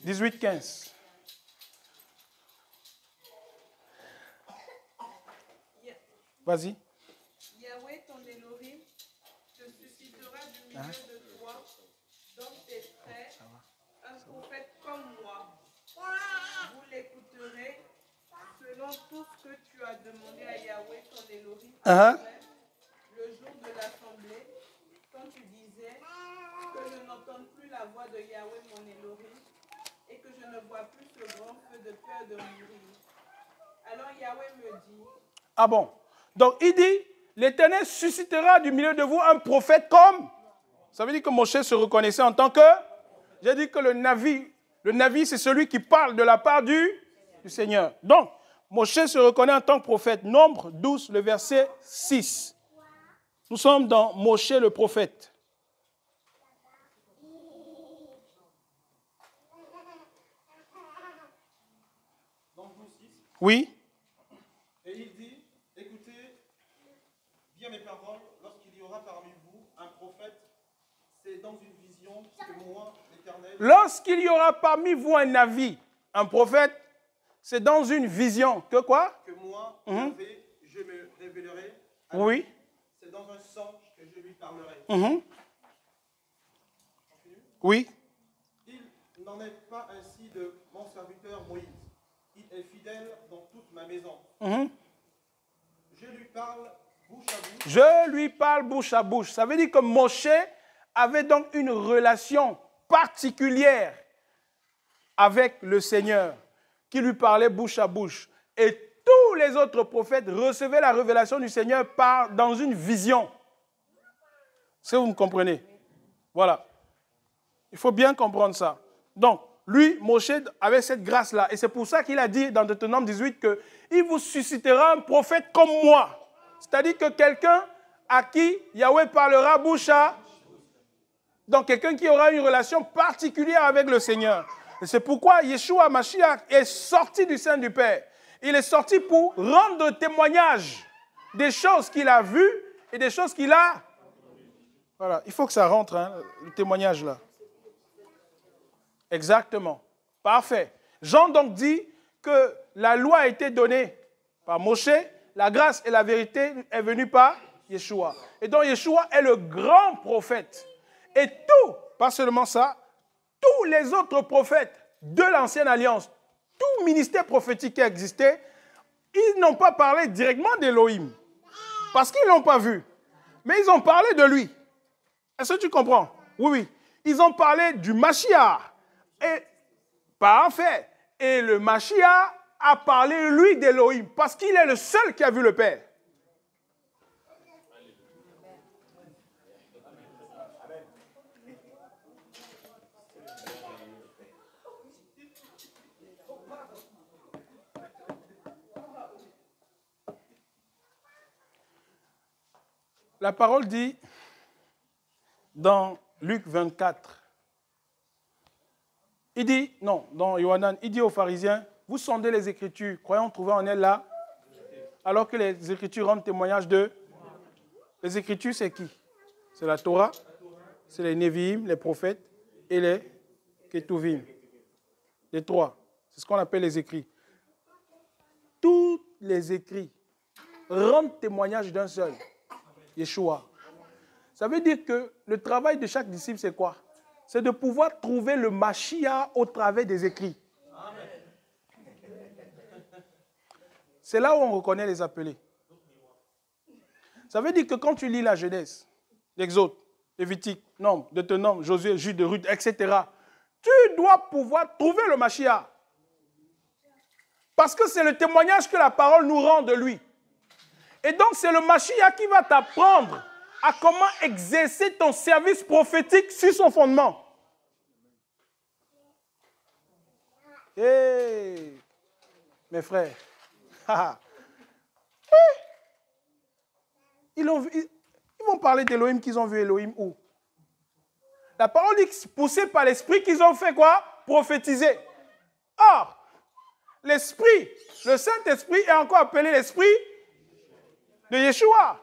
18, 15. Vas-y. Yahweh, ton Elohim, te suscitera du milieu de toi, dans tes frères, un prophète comme moi. Vous l'écouterez selon tout ce que tu as demandé à Yahweh, ton Elohim, le jour de l'assemblée, quand tu disais que je n'entends plus la voix de Yahweh, mon Elohim, et que je ne vois plus ce grand feu de peur de mourir. Alors Yahweh me dit... Ah bon? Donc il dit, l'Éternel suscitera du milieu de vous un prophète comme... Ça veut dire que Moïse se reconnaissait en tant que... J'ai dit que le Navi, c'est celui qui parle de la part du Seigneur. Donc, Moïse se reconnaît en tant que prophète. Nombre 12, le verset 6. Nous sommes dans Moïse le prophète. Oui. Et il dit, écoutez bien mes paroles, lorsqu'il y aura parmi vous un prophète, c'est dans une vision que moi, l'Éternel... Lorsqu'il y aura parmi vous un Navi, un prophète, c'est dans une vision. Que quoi? Que moi, je me révélerai à oui. lui. C'est dans un songe que je lui parlerai. Oui. Il n'en est pas ainsi de mon serviteur Moïse. Il est fidèle dans toute ma maison. Je lui parle bouche à bouche. Je lui parle bouche à bouche. Ça veut dire que Moshe avait donc une relation particulière avec le Seigneur, qui lui parlait bouche à bouche. Et tous les autres prophètes recevaient la révélation du Seigneur dans une vision. Si vous me comprenez. Voilà. Il faut bien comprendre ça. Donc, lui, Moshe, avait cette grâce-là. Et c'est pour ça qu'il a dit dans Deutéronome 18 qu'il vous suscitera un prophète comme moi. C'est-à-dire que quelqu'un à qui Yahweh parlera bouche à... Donc, quelqu'un qui aura une relation particulière avec le Seigneur. Et c'est pourquoi Yeshua Mashiach est sorti du sein du Père. Il est sorti pour rendre témoignage des choses qu'il a vues et des choses qu'il a... Voilà, il faut que ça rentre, hein, le témoignage là. Exactement. Parfait. Jean donc dit que la loi a été donnée par Moshe, la grâce et la vérité est venue par Yeshua. Et donc Yeshua est le grand prophète. Et tout, pas seulement ça, tous les autres prophètes de l'Ancienne Alliance, tout ministère prophétique qui existait, ils n'ont pas parlé directement d'Élohim. Parce qu'ils ne l'ont pas vu. Mais ils ont parlé de lui. Est-ce que tu comprends? Oui, oui. Ils ont parlé du Mashiach. Et, parfait. Et le Mashiach a parlé, lui, d'Élohim. Parce qu'il est le seul qui a vu le Père. La parole dit, dans Luc 24, il dit, non, dans Yohanan, il dit aux pharisiens, vous sondez les Écritures, croyons trouver en elles là, alors que les Écritures rendent témoignage de... Les Écritures, c'est qui? C'est la Torah, c'est les Nevi'im, les prophètes, et les Ketuvim. Les trois. C'est ce qu'on appelle les écrits. Tous les écrits rendent témoignage d'un seul, Yeshua. Ça veut dire que le travail de chaque disciple, c'est quoi? C'est de pouvoir trouver le Mashiach au travers des écrits. C'est là où on reconnaît les appelés. Ça veut dire que quand tu lis la Genèse, l'Exode, Lévitique, Nombre, Deutéronome, Josué, Jude, Ruth, etc., tu dois pouvoir trouver le Mashiach. Parce que c'est le témoignage que la parole nous rend de lui. Et donc c'est le Mashiach qui va t'apprendre à comment exercer ton service prophétique sur son fondement. Hey, mes frères. Ils vont parler d'Élohim qu'ils ont vu Élohim où? La parole dit, poussée par l'esprit, qu'ils ont fait quoi? Prophétiser. Or, l'esprit, le Saint-Esprit est encore appelé l'esprit de Yeshua.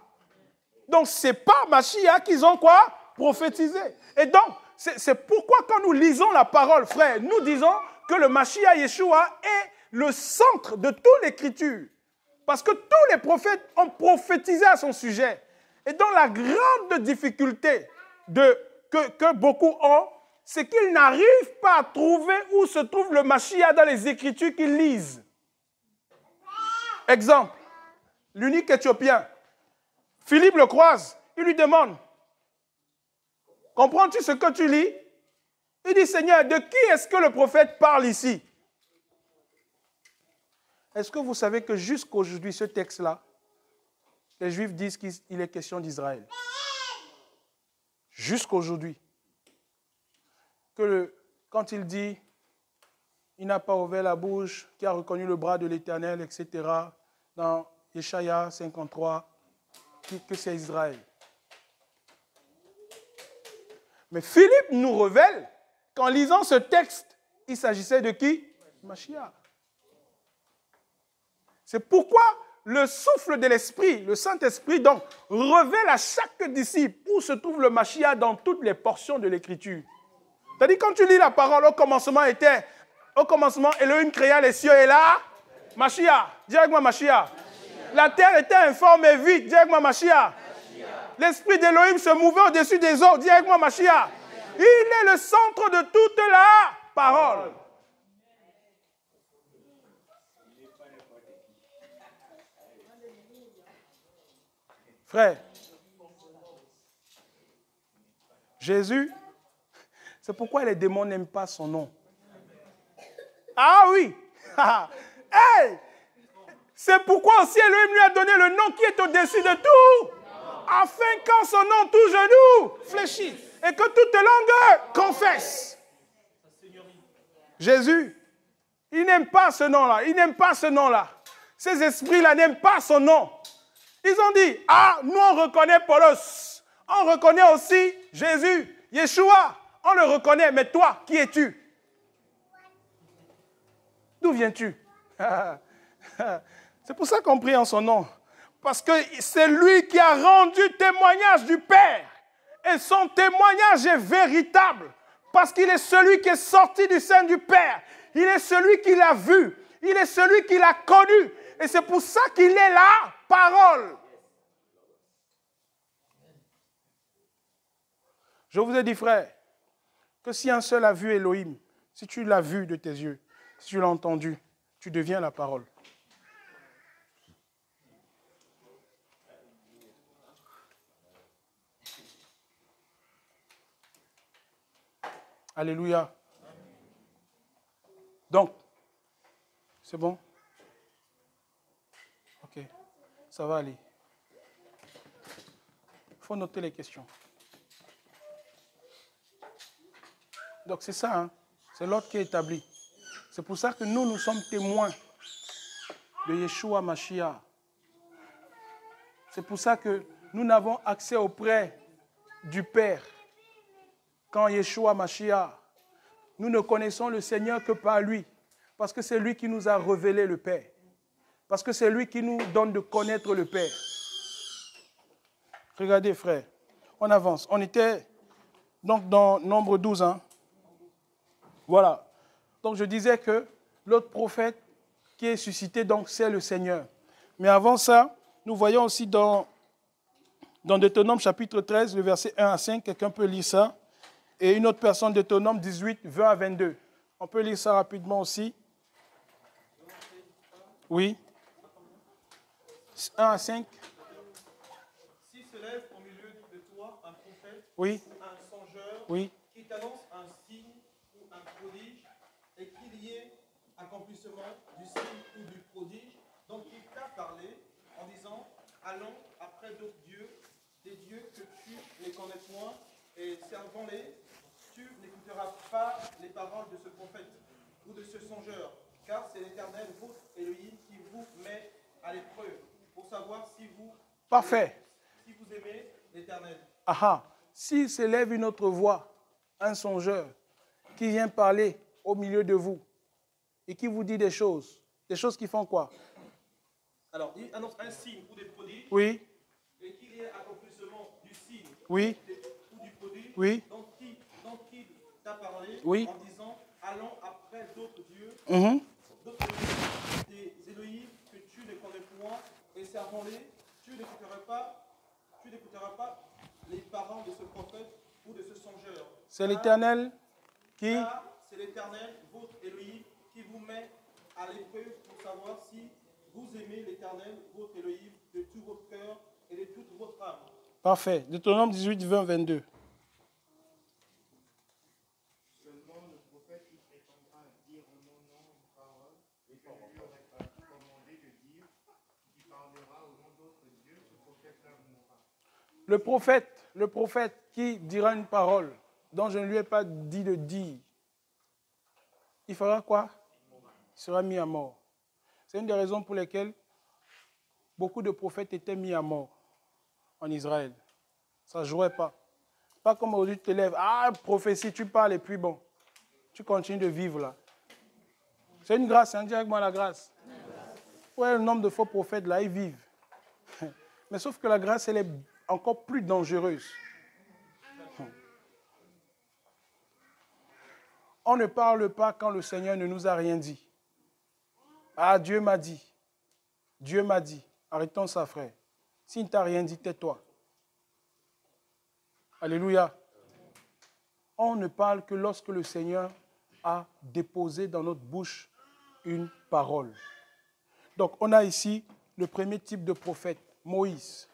Donc, ce n'est pas Mashiach qu'ils ont quoi? Prophétisé. Et donc, c'est pourquoi quand nous lisons la parole, frère, nous disons que le Mashiach Yeshua est le centre de toute l'écriture. Parce que tous les prophètes ont prophétisé à son sujet. Et donc la grande difficulté que beaucoup ont, c'est qu'ils n'arrivent pas à trouver où se trouve le Mashiach dans les écritures qu'ils lisent. Exemple, l'unique Éthiopien. Philippe le croise, il lui demande, comprends-tu ce que tu lis? Il dit, Seigneur, de qui est-ce que le prophète parle ici? Est-ce que vous savez que jusqu'aujourd'hui, ce texte-là, les Juifs disent qu'il est question d'Israël? Jusqu'aujourd'hui. Quand il dit, il n'a pas ouvert la bouche, qui a reconnu le bras de l'Éternel, etc., dans Ésaïe 53, que c'est Israël. Mais Philippe nous révèle qu'en lisant ce texte, il s'agissait de qui? Mashiach. C'est pourquoi le souffle de l'Esprit, le Saint-Esprit, donc, révèle à chaque disciple où se trouve le Mashiach dans toutes les portions de l'Écriture. C'est-à-dire, quand tu lis la parole, au commencement, Elohim créa les cieux et là, Mashiach. Dis avec moi, Mashiach. La terre était informe et vide. Dis avec moi, Mashiach. L'esprit d'Elohim se mouvait au-dessus des eaux. Dis avec moi, Mashiach. Il est le centre de toute la parole. Frère, Jésus, c'est pourquoi les démons n'aiment pas son nom. Ah oui! Hey! C'est pourquoi aussi Elohim lui a donné le nom qui est au-dessus de tout, afin qu'en son nom tout genou fléchisse et que toute langue confesse. Jésus, il n'aime pas ce nom-là, il n'aime pas ce nom-là. Ces esprits-là n'aiment pas son nom. Ils ont dit, ah, nous on reconnaît Paulos, on reconnaît aussi Jésus, Yeshua, on le reconnaît, mais toi, qui es-tu? D'où viens-tu? C'est pour ça qu'on prie en son nom. Parce que c'est lui qui a rendu témoignage du Père. Et son témoignage est véritable. Parce qu'il est celui qui est sorti du sein du Père. Il est celui qui l'a vu. Il est celui qui l'a connu. Et c'est pour ça qu'il est la parole. Je vous ai dit, frère, que si un seul a vu Elohim, si tu l'as vu de tes yeux, si tu l'as entendu, tu deviens la parole. Alléluia. Donc, c'est bon? Ok, ça va aller. Il faut noter les questions. Donc c'est ça, hein? C'est l'ordre qui est établi. C'est pour ça que nous sommes témoins de Yeshua Mashiach. C'est pour ça que nous n'avons accès auprès du Père quand Yeshua Mashiach. Nous ne connaissons le Seigneur que par lui, parce que c'est lui qui nous a révélé le Père. Parce que c'est lui qui nous donne de connaître le Père. Regardez, frère, on avance. On était donc dans Nombre 12, hein? Voilà. Donc je disais que l'autre prophète qui est suscité, donc c'est le Seigneur. Mais avant ça, nous voyons aussi dans Deutéronome chapitre 13, le verset 1 à 5, quelqu'un peut lire ça. Et une autre personne, Deutéronome 18, 20 à 22. On peut lire ça rapidement aussi. Oui. 1 à 5. Si se lève au milieu de toi un prophète, Oui. un songeur, Oui. qui t'annonce un signe ou un prodige, et qu'il y ait accomplissement du signe ou du prodige, donc il t'a parlé en disant, allons après d'autres dieux, des dieux que tu ne connais point, et servons-les, tu n'écouteras pas les paroles de ce prophète ou de ce songeur, car c'est l'Éternel, votre Elohim, qui vous met à l'épreuve, pour savoir si vous, Parfait. si vous aimez l'Éternel. Aha. S'il s'élève une autre voix, un songeur, qui vient parler au milieu de vous et qui vous dit des choses qui font quoi? Alors, il annonce un signe ou des prodiges, Oui. et qu'il y ait accomplissement du signe Oui. ou du prodige, Oui. donc il t'a parlé Oui. en disant, allons après d'autres dieux, Mhm. d'autres Elohim, des Elohim que tu ne connais point, et servons-les. Tu n'écouteras pas les paroles de ce prophète ou de ce songeur. C'est l'Éternel qui... Car c'est l'Éternel, votre Elohim, qui vous met à l'épreuve pour savoir si vous aimez l'Éternel, votre Elohim, de tout votre cœur et de toute votre âme. Parfait. Deutéronome 18, 20, 22. Seulement le prophète qui prétendra dire en mon nom une parole et que je lui aurais pas commandé de dire, qui parlera au nom d'autres dieux, ce prophète-là mourra. Le prophète qui dira une parole dont je ne lui ai pas dit de dire, il fera quoi? Il sera mis à mort. C'est une des raisons pour lesquelles beaucoup de prophètes étaient mis à mort en Israël. Ça ne jouait pas. Pas comme aujourd'hui, tu te lèves, ah, prophétie, tu parles et puis bon, tu continues de vivre là. C'est une grâce, hein, dis avec moi la grâce. Ouais, le nombre de faux prophètes là, ils vivent. Mais sauf que la grâce, elle est encore plus dangereuse. On ne parle pas quand le Seigneur ne nous a rien dit. Ah, Dieu m'a dit. Dieu m'a dit. Arrêtons ça, frère. S'il ne t'a rien dit, tais-toi. Alléluia. On ne parle que lorsque le Seigneur a déposé dans notre bouche une parole. Donc, on a ici le premier type de prophète, Moïse.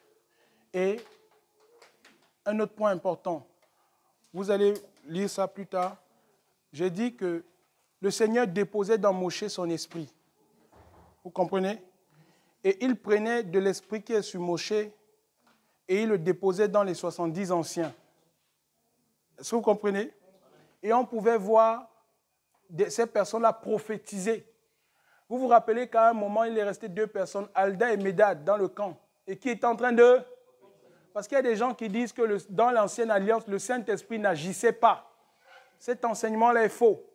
Et un autre point important, vous allez lire ça plus tard. J'ai dit que le Seigneur déposait dans Moïse son esprit. Vous comprenez? Et il prenait de l'esprit qui est sur Moïse et il le déposait dans les 70 anciens. Est-ce que vous comprenez? Et on pouvait voir ces personnes-là prophétiser. Vous vous rappelez qu'à un moment, il est resté 2 personnes, Alda et Médad, dans le camp. Et qui étaient en train de... Parce qu'il y a des gens qui disent que dans l'ancienne alliance, le Saint-Esprit n'agissait pas. Cet enseignement-là est faux.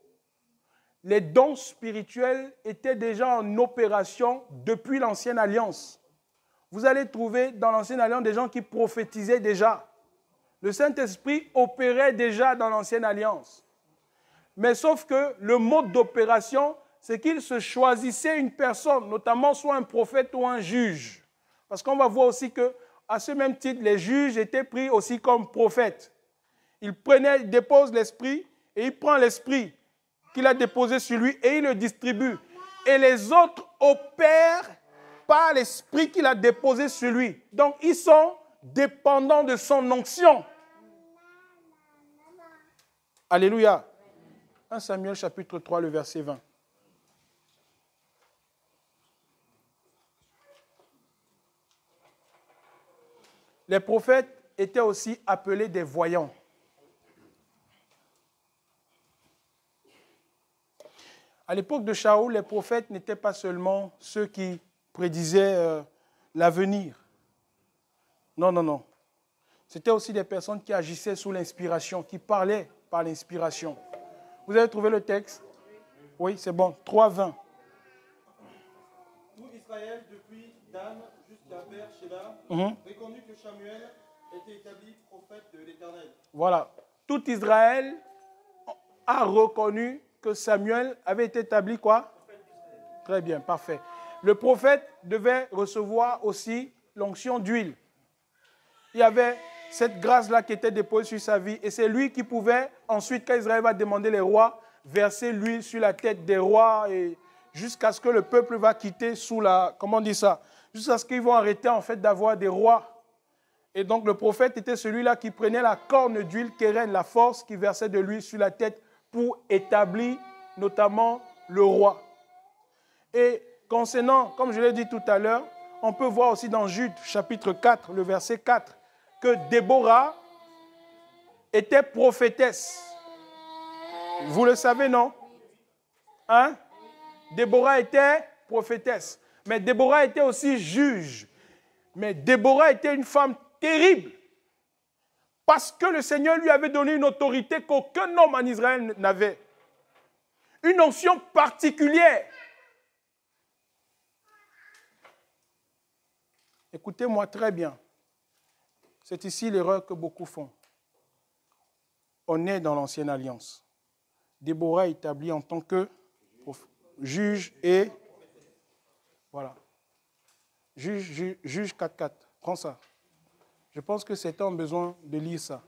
Les dons spirituels étaient déjà en opération depuis l'ancienne alliance. Vous allez trouver dans l'ancienne alliance des gens qui prophétisaient déjà. Le Saint-Esprit opérait déjà dans l'ancienne alliance. Mais sauf que le mode d'opération, c'est qu'il se choisissait une personne, notamment soit un prophète ou un juge. Parce qu'on va voir aussi qu'à ce même titre, les juges étaient pris aussi comme prophètes. Il dépose l'esprit et il prend l'esprit qu'il a déposé sur lui et il le distribue. Et les autres opèrent par l'esprit qu'il a déposé sur lui. Donc, ils sont dépendants de son onction. Alléluia. 1 Samuel chapitre 3, le verset 20. Les prophètes étaient aussi appelés des voyants. À l'époque de Shaoul, les prophètes n'étaient pas seulement ceux qui prédisaient l'avenir. Non, non, non. C'était aussi des personnes qui agissaient sous l'inspiration, qui parlaient par l'inspiration. Vous avez trouvé le texte? Oui, c'est bon. 3:20. Tout Israël, depuis Dan jusqu'à Beer-Sheba, reconnut que Samuel était établi prophète de l'Éternel. Voilà. Tout Israël a reconnu que Samuel avait été établi quoi? Très bien, parfait. Le prophète devait recevoir aussi l'onction d'huile. Il y avait cette grâce-là qui était déposée sur sa vie et c'est lui qui pouvait ensuite, quand Israël va demander les rois, verser l'huile sur la tête des rois et jusqu'à ce que le peuple va quitter sous la... Comment on dit ça? Jusqu'à ce qu'ils vont arrêter en fait d'avoir des rois. Et donc le prophète était celui-là qui prenait la corne d'huile, Kéren, la force, qui versait de l'huile sur la tête pour établir notamment le roi. Et concernant, comme je l'ai dit tout à l'heure, on peut voir aussi dans Jude chapitre 4, le verset 4, que Déborah était prophétesse. Vous le savez, non? Hein? Déborah était prophétesse. Mais Déborah était aussi juge. Mais Déborah était une femme terrible. Parce que le Seigneur lui avait donné une autorité qu'aucun homme en Israël n'avait. Une onction particulière. Écoutez-moi très bien. C'est ici l'erreur que beaucoup font. On est dans l'ancienne alliance. Déborah est établie en tant que Juge et... Voilà. Juge 4.4. Prends ça. Je pense que certains ont besoin de lire ça.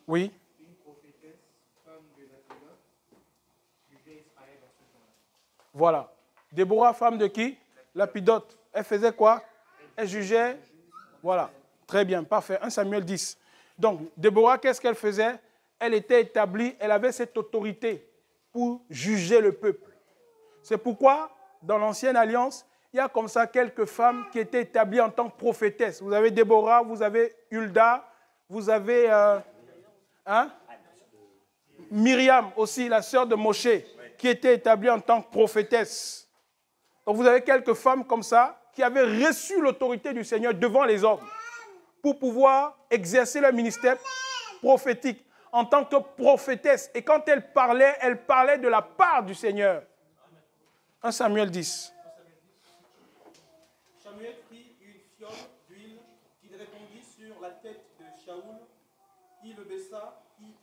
Oui. Voilà. Déborah, femme de qui? Lapidote. Elle faisait quoi? Elle jugeait. Voilà. Très bien, parfait. 1 Samuel 10. Donc, Déborah, qu'est-ce qu'elle faisait? Elle était établie, elle avait cette autorité pour juger le peuple. C'est pourquoi, dans l'Ancienne Alliance, il y a comme ça quelques femmes qui étaient établies en tant que prophétesses. Vous avez Déborah, vous avez Hulda, vous avez Myriam aussi, la sœur de Moshe, qui était établie en tant que prophétesse. Donc vous avez quelques femmes comme ça qui avaient reçu l'autorité du Seigneur devant les hommes pour pouvoir exercer leur ministère prophétique en tant que prophétesse. Et quand elle parlait de la part du Seigneur. 1 Samuel 10. Samuel prit une fiole d'huile qu'il répandit sur la tête de Shaoul. Il le baisa, et dit,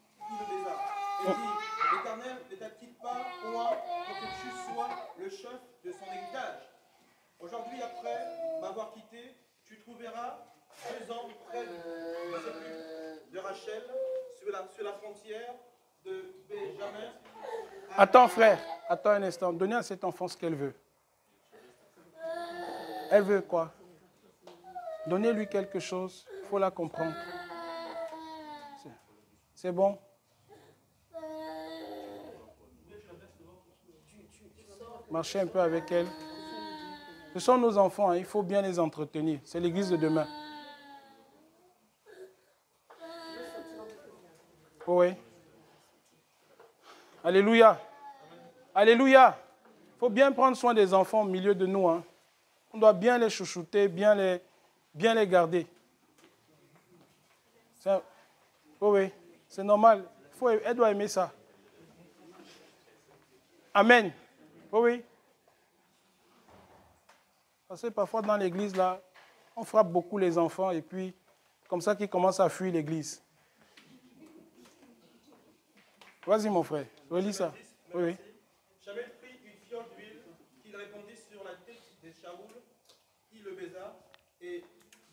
l'Éternel ne t'a-t-il pas oint pour que tu sois le chef de son héritage? Aujourd'hui, après m'avoir quitté, tu trouveras 2 hommes près du sépulcre de Rachel, sur la frontière de Benjamin. Attends, frère, attends un instant. Donnez à cet enfant ce qu'elle veut. Elle veut quoi? Donnez-lui quelque chose. Il faut la comprendre. C'est bon? Marchez un peu avec elle. Ce sont nos enfants, hein, il faut bien les entretenir. C'est l'église de demain. Oh oui. Alléluia. Alléluia. Il faut bien prendre soin des enfants au milieu de nous. Hein. On doit bien les chouchouter, bien les garder. Oh oui, c'est normal. Elle doit aimer ça. Amen. Oh oui. Parce que parfois dans l'église, là, on frappe beaucoup les enfants et puis, comme ça qu'ils commencent à fuir l'église. Vas-y, mon frère. Relis ça. Oui. Samuel prit une fiole d'huile qu'il répandit sur la tête de Shaoul. Il le baisa et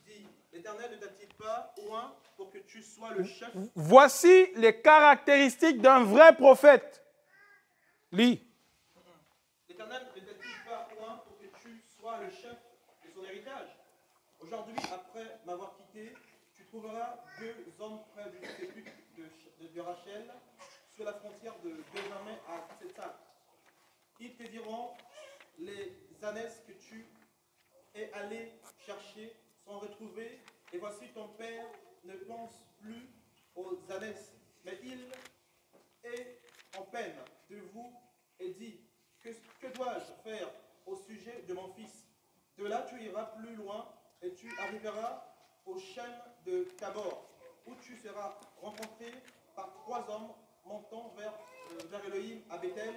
dit, l'Éternel ne t'a-t-il pas oint pour que tu sois le chef? Voici les caractéristiques d'un vrai prophète. Lis. L'Éternel ne t'a-t-il pas oint pour que tu sois le chef de son héritage? Aujourd'hui, après m'avoir quitté, tu trouveras 2 hommes près du sépulcre de Rachel, sur la frontière de Benjamin à Tsetsak. Ils te diront, les ânesses que tu es allé chercher sont retrouvées, et voici ton père ne pense plus aux ânesses, mais il est en peine de vous et dit, que dois-je faire au sujet de mon fils? De là tu iras plus loin et tu arriveras au chêne de Tabor, où tu seras rencontré par 3 hommes montant vers Elohim à Bethel,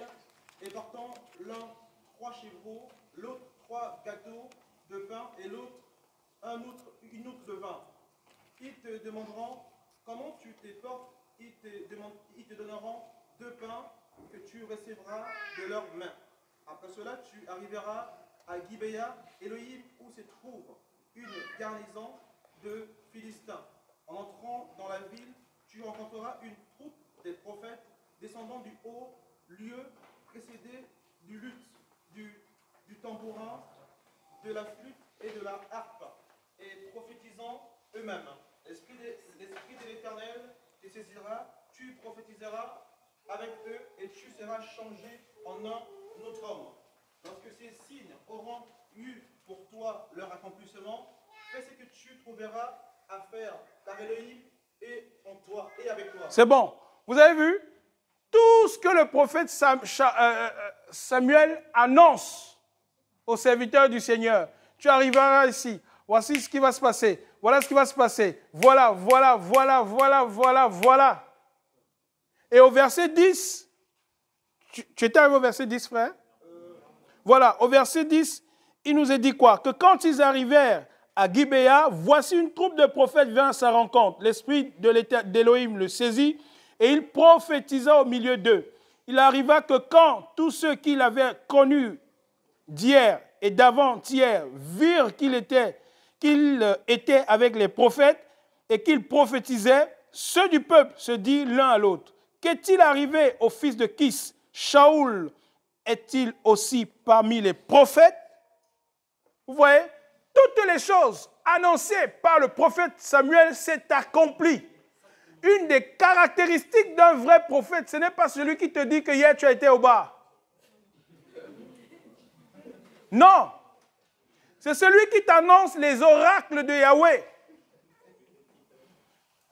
et portant l'un 3 chevreaux, l'autre 3 gâteaux de pain, et l'autre une outre de vin. Ils te demanderont comment tu te portes, ils te donneront 2 pains que tu recevras de leurs mains. Après cela, tu arriveras à Gibéa, Elohim, où se trouve une garnison de Philistins. En entrant dans la ville, tu rencontreras une troupe des prophètes descendant du haut lieu, précédés du luth, du tambourin, de la flûte et de la harpe, et prophétisant eux-mêmes. L'esprit de l'Éternel te saisira, tu prophétiseras avec eux, et tu seras changé en un autre homme. Lorsque ces signes auront eu pour toi leur accomplissement, fais ce que tu trouveras à faire, car Elohim est en toi et avec toi. C'est bon. Vous avez vu? Tout ce que le prophète Samuel annonce aux serviteurs du Seigneur. Tu arriveras ici. Voici ce qui va se passer. Voilà ce qui va se passer. Voilà. Et au verset 10, tu étais arrivé au verset 10, frère? Voilà, au verset 10, il nous est dit quoi? Que quand ils arrivèrent à Gibéa, voici une troupe de prophètes vint à sa rencontre. L'esprit d'Élohim le saisit et il prophétisa au milieu d'eux. il arriva que quand tous ceux qu'il avait connus d'hier et d'avant-hier virent qu'il était avec les prophètes et qu'il prophétisait, ceux du peuple se dirent l'un à l'autre, qu'est-il arrivé au fils de Kis? Shaoul est-il aussi parmi les prophètes? Vous voyez, toutes les choses annoncées par le prophète Samuel s'est accomplies. Une des caractéristiques d'un vrai prophète, ce n'est pas celui qui te dit que hier tu as été au bar. Non. C'est celui qui t'annonce les oracles de Yahweh.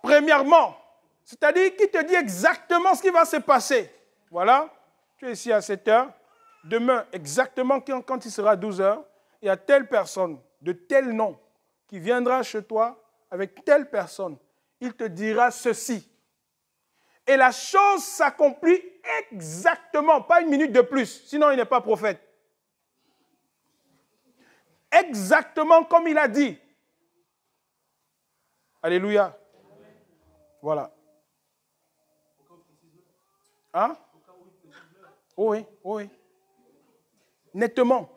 Premièrement. C'est-à-dire qui te dit exactement ce qui va se passer. Voilà. Tu es ici à 7 heures. Demain, exactement quand il sera 12 heures, il y a telle personne de tel nom qui viendra chez toi avec telle personne. Il te dira ceci. Et la chose s'accomplit exactement, pas une minute de plus, sinon il n'est pas prophète. Exactement comme il a dit. Alléluia. Voilà. Hein? Oui, oui. Nettement.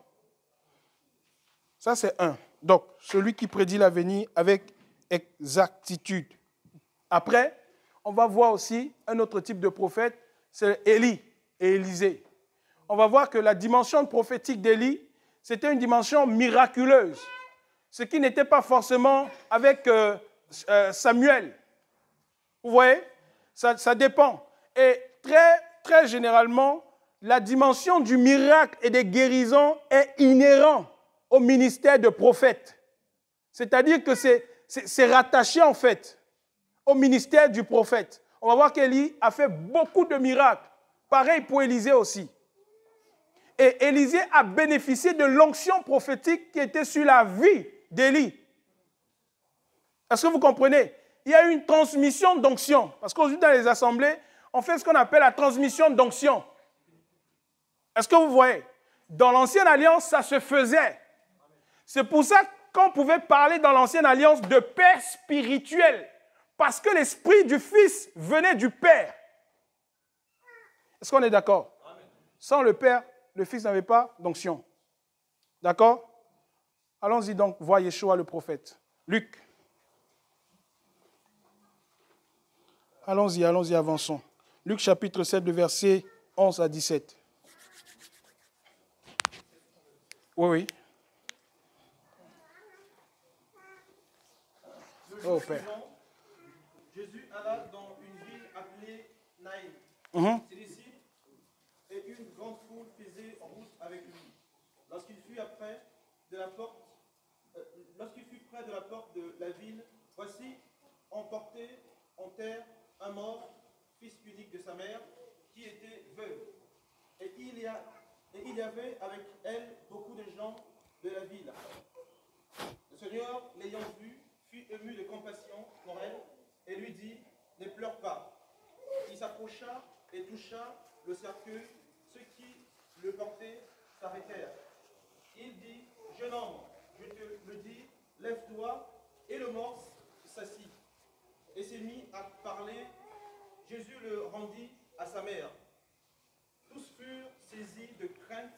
Ça, c'est un. Donc, celui qui prédit l'avenir avec exactitude. Après, on va voir aussi un autre type de prophète, c'est Élie et Élisée. On va voir que la dimension prophétique d'Élie, c'était une dimension miraculeuse. Ce qui n'était pas forcément avec Samuel. Vous voyez? Ça dépend. Et très généralement, la dimension du miracle et des guérisons est inhérente au ministère de prophète. C'est-à-dire que c'est rattaché en fait au ministère du prophète. On va voir qu'Élie a fait beaucoup de miracles. Pareil pour Élisée aussi. Et Élisée a bénéficié de l'onction prophétique qui était sur la vie d'Élie. Est-ce que vous comprenez? Il y a eu une transmission d'onction. Parce qu'aujourd'hui, dans les assemblées, on fait ce qu'on appelle la transmission d'onction. Est-ce que vous voyez? Dans l'Ancienne Alliance, ça se faisait. C'est pour ça qu'on pouvait parler dans l'Ancienne Alliance de Père spirituel. Parce que l'Esprit du Fils venait du Père. Est-ce qu'on est d'accord? Sans le Père, le Fils n'avait pas d'onction. D'accord? Allons-y donc voir Yeshua le prophète. Luc. Allons-y, avançons. Luc chapitre 7, de versets 11 à 17. Oui. Oh, Père. Jésus alla dans une ville appelée Naïm. Ses disciples et une grande foule faisaient route avec lui. Lorsqu'il fut près de la porte de la ville, voici, on portait en terre un mort, fils unique de sa mère, qui était veuve. Et il y avait avec elle beaucoup de gens de la ville. Le Seigneur, l'ayant vue, fut ému de compassion pour elle et lui dit, ne pleure pas. Il s'approcha et toucha le cercueil. Ceux qui le portaient s'arrêtèrent. Il dit, jeune homme, je te le dis, lève-toi. Et le mort s'assit et s'est mis à parler. Jésus le rendit à sa mère. Tous furent saisis de crainte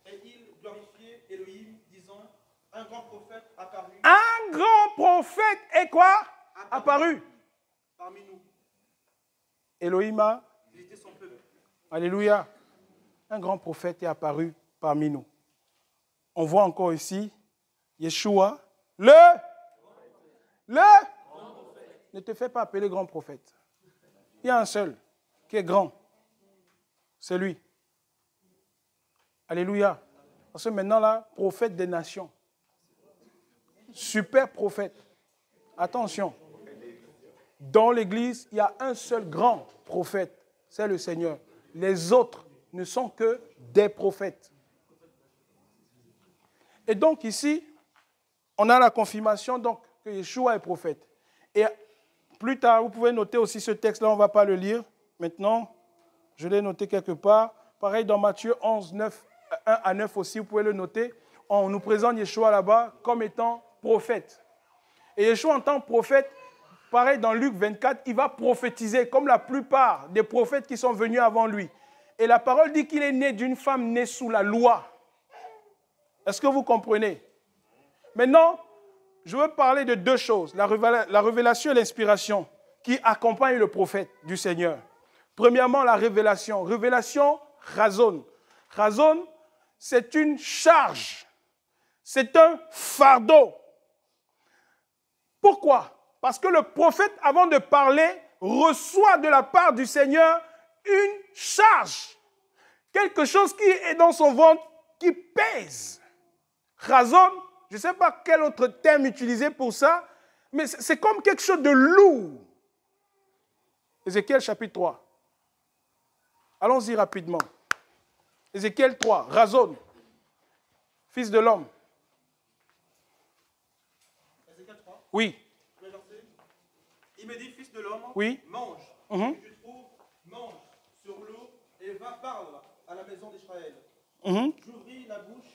et ils glorifiaient Elohim, disant, un grand prophète apparut. Un grand prophète est quoi? Apparu. Parmi nous. Elohim a Visité son peuple. Alléluia. Un grand prophète est apparu parmi nous. On voit encore ici Yeshua, ne te fais pas appeler grand prophète. Il y a un seul qui est grand. C'est lui. Alléluia. Parce que maintenant là, prophète des nations. Super prophète. Attention. Dans l'église, il y a un seul grand prophète. C'est le Seigneur. Les autres ne sont que des prophètes. Et donc ici, on a la confirmation donc, que Yeshua est prophète. Et plus tard, vous pouvez noter aussi ce texte-là, on ne va pas le lire. Maintenant, je l'ai noté quelque part. Pareil dans Matthieu 11, 9, 1 à 9 aussi, vous pouvez le noter. On nous présente Yeshua là-bas comme étant prophète. Et Yeshua en tant que prophète, pareil dans Luc 24, il va prophétiser comme la plupart des prophètes qui sont venus avant lui. et la parole dit qu'il est né d'une femme née sous la loi. Est-ce que vous comprenez? Maintenant, je veux parler de deux choses, la révélation et l'inspiration qui accompagnent le prophète du Seigneur. Premièrement, la révélation. Révélation, razon. Razon, c'est une charge. C'est un fardeau. Pourquoi? Parce que le prophète, avant de parler, reçoit de la part du Seigneur une charge. Quelque chose qui est dans son ventre, qui pèse. Razon, je ne sais pas quel autre terme utiliser pour ça, mais c'est comme quelque chose de lourd. Ézéchiel chapitre 3. Allons-y rapidement. Ézéchiel 3, razon, fils de l'homme. Ézéchiel 3. Oui. Il me dit, fils de l'homme, Oui. mange. Mhm. Tu trouves, mange sur l'eau et va parle à la maison d'Israël. Mhm. J'ouvris la bouche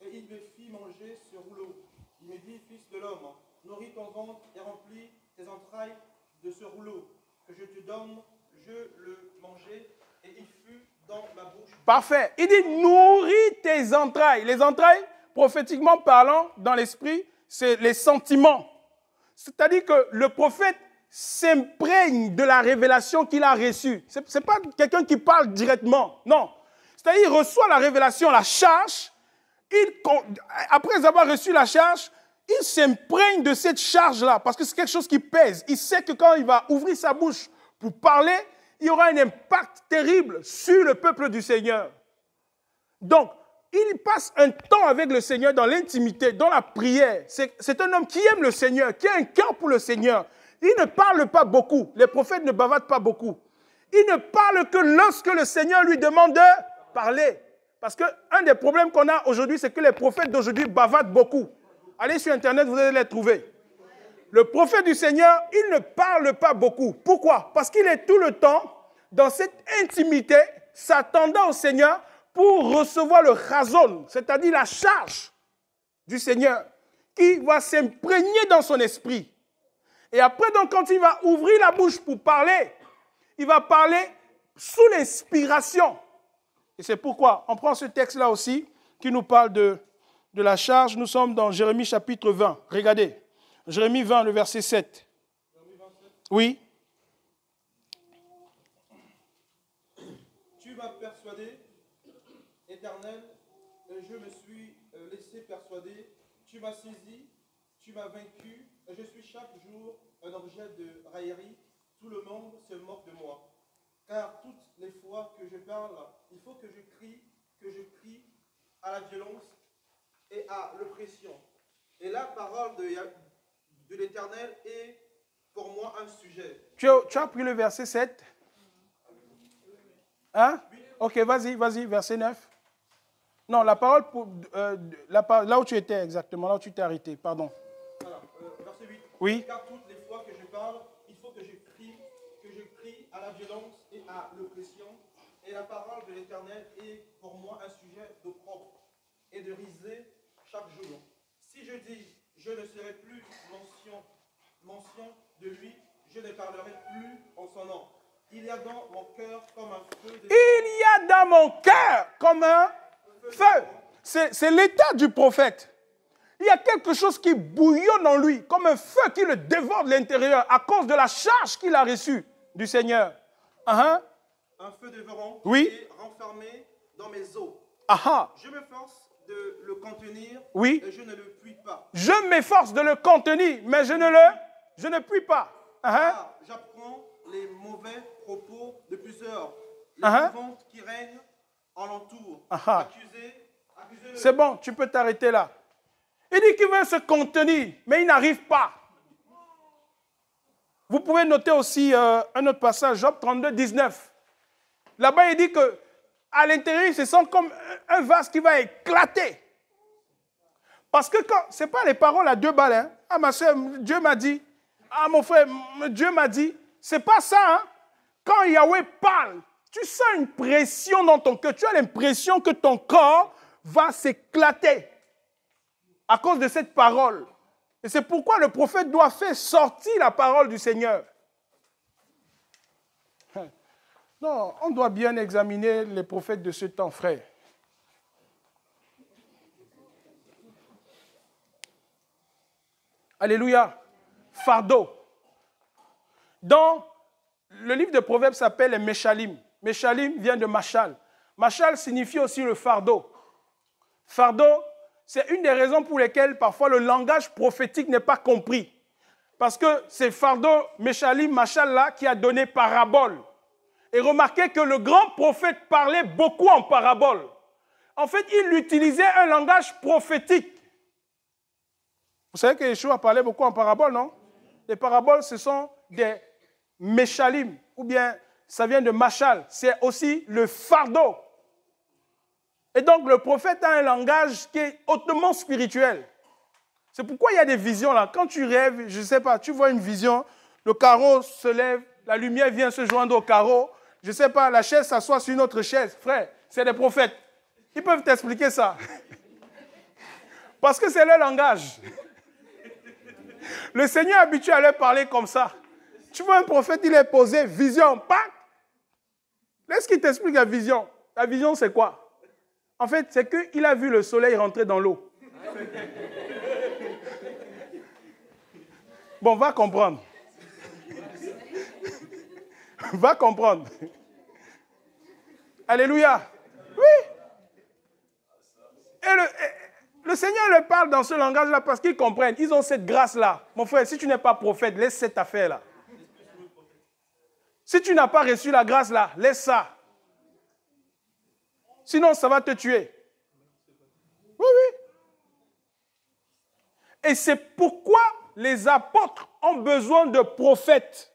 et il me fit manger sur l'eau. Il me dit, fils de l'homme, nourris ton ventre et remplis tes entrailles de ce rouleau que je te donne. Je le mangeai et il fut dans ma bouche. Parfait. Il dit nourris tes entrailles. Les entrailles, prophétiquement parlant, dans l'esprit, c'est les sentiments. C'est-à-dire que le prophète s'imprègne de la révélation qu'il a reçue. Ce n'est pas quelqu'un qui parle directement, non. C'est-à-dire qu'il reçoit la révélation, la charge. Après avoir reçu la charge, il s'imprègne de cette charge-là parce que c'est quelque chose qui pèse. Il sait que quand il va ouvrir sa bouche pour parler, il y aura un impact terrible sur le peuple du Seigneur. Donc, il passe un temps avec le Seigneur dans l'intimité, dans la prière. C'est un homme qui aime le Seigneur, qui a un cœur pour le Seigneur. Il ne parle pas beaucoup. Les prophètes ne bavardent pas beaucoup. Il ne parle que lorsque le Seigneur lui demande de parler. Parce qu'un des problèmes qu'on a aujourd'hui, c'est que les prophètes d'aujourd'hui bavardent beaucoup. Allez sur Internet, vous allez les trouver. Le prophète du Seigneur, il ne parle pas beaucoup. Pourquoi? Parce qu'il est tout le temps dans cette intimité, s'attendant au Seigneur pour recevoir le razon, c'est-à-dire la charge du Seigneur, qui va s'imprégner dans son esprit. Et après, donc, quand il va ouvrir la bouche pour parler, il va parler sous l'inspiration. Et c'est pourquoi on prend ce texte-là aussi, qui nous parle de la charge. Nous sommes dans Jérémie chapitre 20. Regardez, Jérémie 20, le verset 7. Oui. Tu m'as persuadé, Éternel, et je me suis laissé persuader. Tu m'as saisi, tu m'as vaincu, et je suis chaque jour un objet de raillerie. Tout le monde se moque de moi. Car toutes les fois que je parle, il faut que je crie à la violence et à l'oppression. Et la parole de l'Éternel est pour moi un sujet. Tu as pris le verset 7? Hein? Ok, vas-y, verset 9. Non, la parole, là où tu étais exactement, là où tu t'es arrêté, pardon. Voilà, verset 8. Oui. Car toutes les fois que je parle, il faut que je crie à la violence et à l'oppression. Et la parole de l'Éternel est pour moi un sujet d'opprobre et de risée chaque jour. Si je dis, je ne serai plus mention de lui, je ne parlerai plus en son nom. Il y a dans mon cœur comme un feu. Il y a dans mon cœur comme un feu. C'est l'état du prophète. Il y a quelque chose qui bouillonne en lui, comme un feu qui le dévore de l'intérieur à cause de la charge qu'il a reçue du Seigneur. Un feu dévorant oui. Qui est renfermé dans mes os. Je m'efforce de le contenir, oui. Et je ne le puis pas. Je m'efforce de le contenir, mais je ne puis pas. J'apprends les mauvais propos de plusieurs, les ventes qui règnent en l'entour. C'est bon, tu peux t'arrêter là. Il dit qu'il veut se contenir, mais il n'arrive pas. Vous pouvez noter aussi un autre passage, Job 32, 19. Là-bas, il dit qu'à l'intérieur, il se sent comme un vase qui va éclater. Parce que ce n'est pas les paroles à deux balles. Hein. Ah, ma soeur, Dieu m'a dit. Ah, mon frère, Dieu m'a dit. Ce n'est pas ça. Hein. Quand Yahweh parle, tu sens une pression dans ton cœur. Tu as l'impression que ton corps va s'éclater à cause de cette parole. Et c'est pourquoi le prophète doit faire sortir la parole du Seigneur. Non, on doit bien examiner les prophètes de ce temps, frère. Alléluia. Fardeau. Dans le livre de Proverbes s'appelle les Meshalim. Meshalim vient de Machal. Machal signifie aussi le fardeau. Fardeau, c'est une des raisons pour lesquelles parfois le langage prophétique n'est pas compris. Parce que c'est fardeau, Meshalim, Machal là, qui a donné parabole. Et remarquez que le grand prophète parlait beaucoup en parabole. En fait, il utilisait un langage prophétique. Vous savez que Yeshua parlait beaucoup en parabole, non? Les paraboles, ce sont des Meshalim, ou bien ça vient de Machal. C'est aussi le fardeau. Et donc, le prophète a un langage qui est hautement spirituel. C'est pourquoi il y a des visions là. Quand tu rêves, je ne sais pas, tu vois une vision, le carreau se lève, la lumière vient se joindre au carreau. Je ne sais pas, la chaise s'assoit sur une autre chaise. Frère, c'est des prophètes. Ils peuvent t'expliquer ça. Parce que c'est leur langage. Le Seigneur est habitué à leur parler comme ça. Tu vois un prophète, il est posé, vision, pac. Laisse qu'il t'explique la vision. La vision, c'est quoi? En fait, c'est qu'il a vu le soleil rentrer dans l'eau. Bon, va comprendre. Va comprendre. Alléluia. Oui. Et le Seigneur leur parle dans ce langage-là parce qu'ils comprennent. Ils ont cette grâce-là. Mon frère, si tu n'es pas prophète, laisse cette affaire-là. Si tu n'as pas reçu la grâce-là, laisse ça. Sinon, ça va te tuer. Oui, oui. Et c'est pourquoi les apôtres ont besoin de prophètes.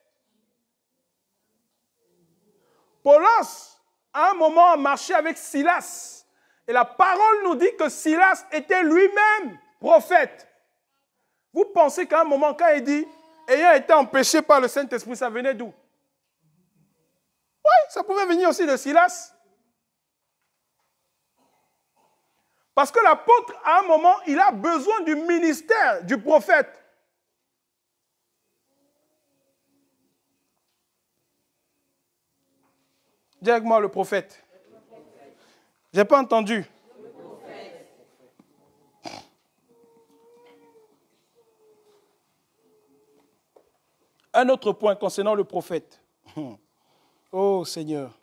Paulos, à un moment, a marché avec Silas. Et la parole nous dit que Silas était lui-même prophète. Vous pensez qu'à un moment, quand il dit « ayant été empêché par le Saint-Esprit », ça venait d'où? Oui, ça pouvait venir aussi de Silas. Parce que l'apôtre, à un moment, il a besoin du ministère du prophète. Dis avec moi le prophète. Je n'ai pas entendu. Un autre point concernant le prophète. Oh Seigneur.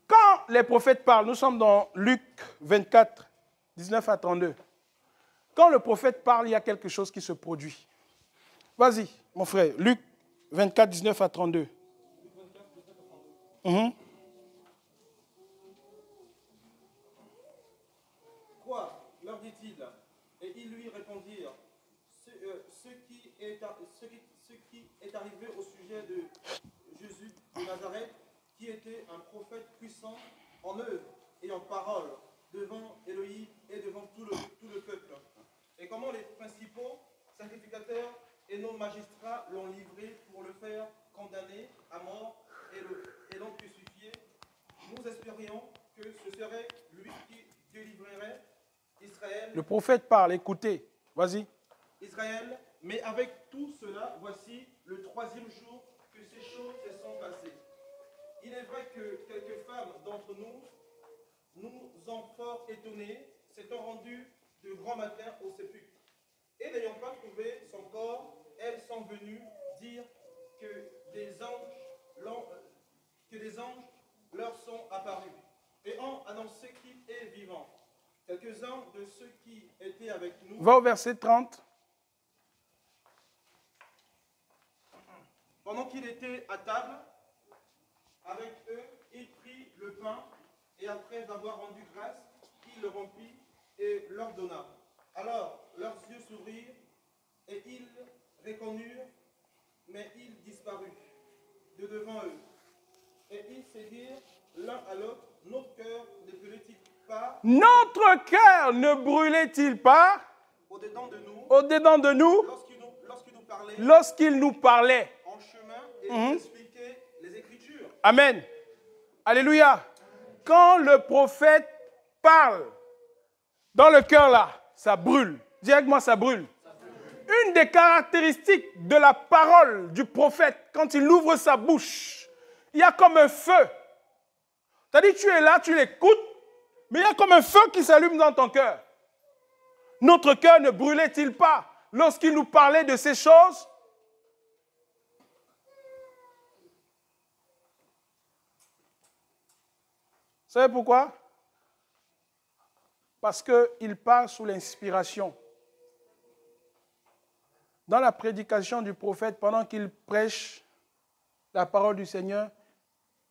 Quand les prophètes parlent, nous sommes dans Luc 24, 19 à 32. Quand le prophète parle, il y a quelque chose qui se produit. Vas-y, mon frère. Luc 24, 19 à 32. Quoi leur dit-il? Et ils lui répondirent, ce qui est arrivé au sujet de Jésus de Nazareth, qui était un prophète puissant en œuvre et en parole devant Élohim et devant tout le peuple. Et comment les principaux sacrificateurs et nos magistrats l'ont livré pour le faire condamner à mort et l'ont crucifié. Nous espérions que ce serait lui qui délivrerait Israël. Le prophète parle, écoutez, vas-y. Israël, mais avec tout cela, voici le 3e jour que ces choses se sont passées. Il est vrai que quelques femmes d'entre nous ont fort étonnés, s'étant rendues de grand matin au sépulcre. Et n'ayant pas trouvé son corps, elles sont venues dire que des anges leur sont apparus et ont annoncé qu'il est vivant. Quelques-uns de ceux qui étaient avec nous... Va au verset 30. Pendant qu'il était à table avec eux, il prit le pain et après avoir rendu grâce, il le rompit et leur donna. Alors leurs yeux s'ouvrirent et ils reconnurent, mais il disparut de devant eux. Et ils se dirent l'un à l'autre, notre cœur ne brûlait-il pas? Notre cœur ne brûlait-il pas Au-dedans de nous, lorsqu'il nous parlait en chemin et nous expliquait les Écritures. Amen. Alléluia. Quand le prophète parle, dans le cœur là, ça brûle. Dis avec moi, ça brûle. une des caractéristiques de la parole du prophète, quand il ouvre sa bouche, il y a comme un feu. C'est-à-dire, tu es là, tu l'écoutes, mais il y a comme un feu qui s'allume dans ton cœur. Notre cœur ne brûlait-il pas lorsqu'il nous parlait de ces choses? Vous savez pourquoi? Parce qu'il parle sous l'inspiration. Dans la prédication du prophète, pendant qu'il prêche la parole du Seigneur,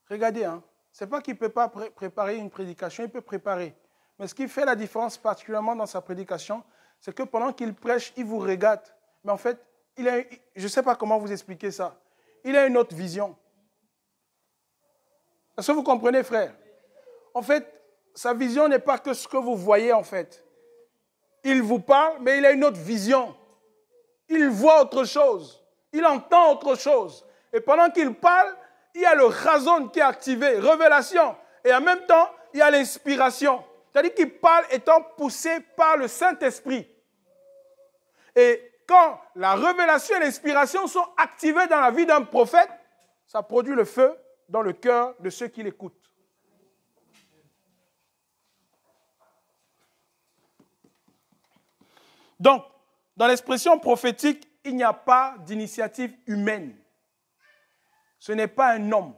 regardez, ce n'est pas qu'il ne peut pas préparer une prédication, il peut préparer. Mais ce qui fait la différence particulièrement dans sa prédication, c'est que pendant qu'il prêche, il vous regarde. Mais en fait, je ne sais pas comment vous expliquer ça. Il a une autre vision. Est-ce que vous comprenez, frère? En fait, sa vision n'est pas que ce que vous voyez, en fait. Il vous parle, mais il a une autre vision. Il voit autre chose. Il entend autre chose. Et pendant qu'il parle, il y a le razon qui est activé, révélation. Et en même temps, il y a l'inspiration. C'est-à-dire qu'il parle étant poussé par le Saint-Esprit. Et quand la révélation et l'inspiration sont activées dans la vie d'un prophète, ça produit le feu dans le cœur de ceux qui l'écoutent. Donc, dans l'expression prophétique, il n'y a pas d'initiative humaine. Ce n'est pas un homme.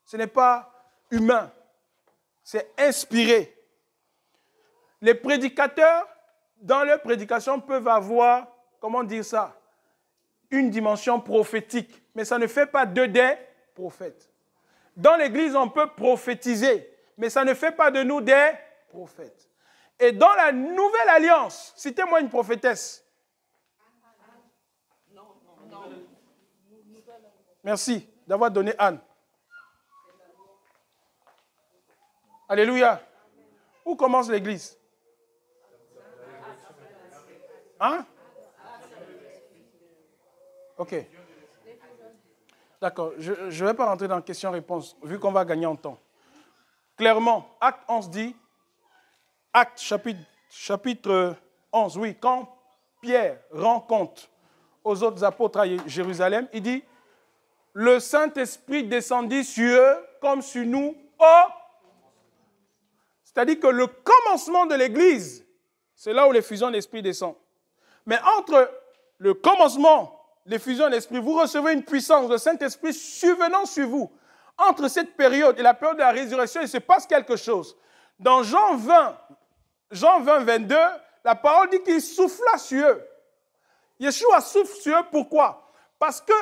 Ce n'est pas humain. C'est inspiré. Les prédicateurs, dans leur prédication, peuvent avoir, comment dire ça, une dimension prophétique. Mais ça ne fait pas d'eux des prophètes. Dans l'Église, on peut prophétiser, mais ça ne fait pas de nous des prophètes. Et dans la nouvelle alliance, citez-moi une prophétesse. Merci d'avoir donné Anne. Alléluia. Où commence l'Église? Hein? Ok. D'accord. Je ne vais pas rentrer dans question-réponse, vu qu'on va gagner en temps. Clairement, Acte 11 dit, Acte chapitre 11, oui, quand Pierre rend compte aux autres apôtres à Jérusalem, il dit, le Saint-Esprit descendit sur eux comme sur nous. C'est-à-dire que le commencement de l'Église, c'est là où l'effusion de l'Esprit descend. Mais entre le commencement, l'effusion de l'Esprit, vous recevez une puissance de Saint-Esprit survenant sur vous. Entre cette période et la période de la résurrection, il se passe quelque chose. Dans Jean 20, 22, la parole dit qu'il souffla sur eux. Yeshua souffle sur eux, pourquoi? Parce que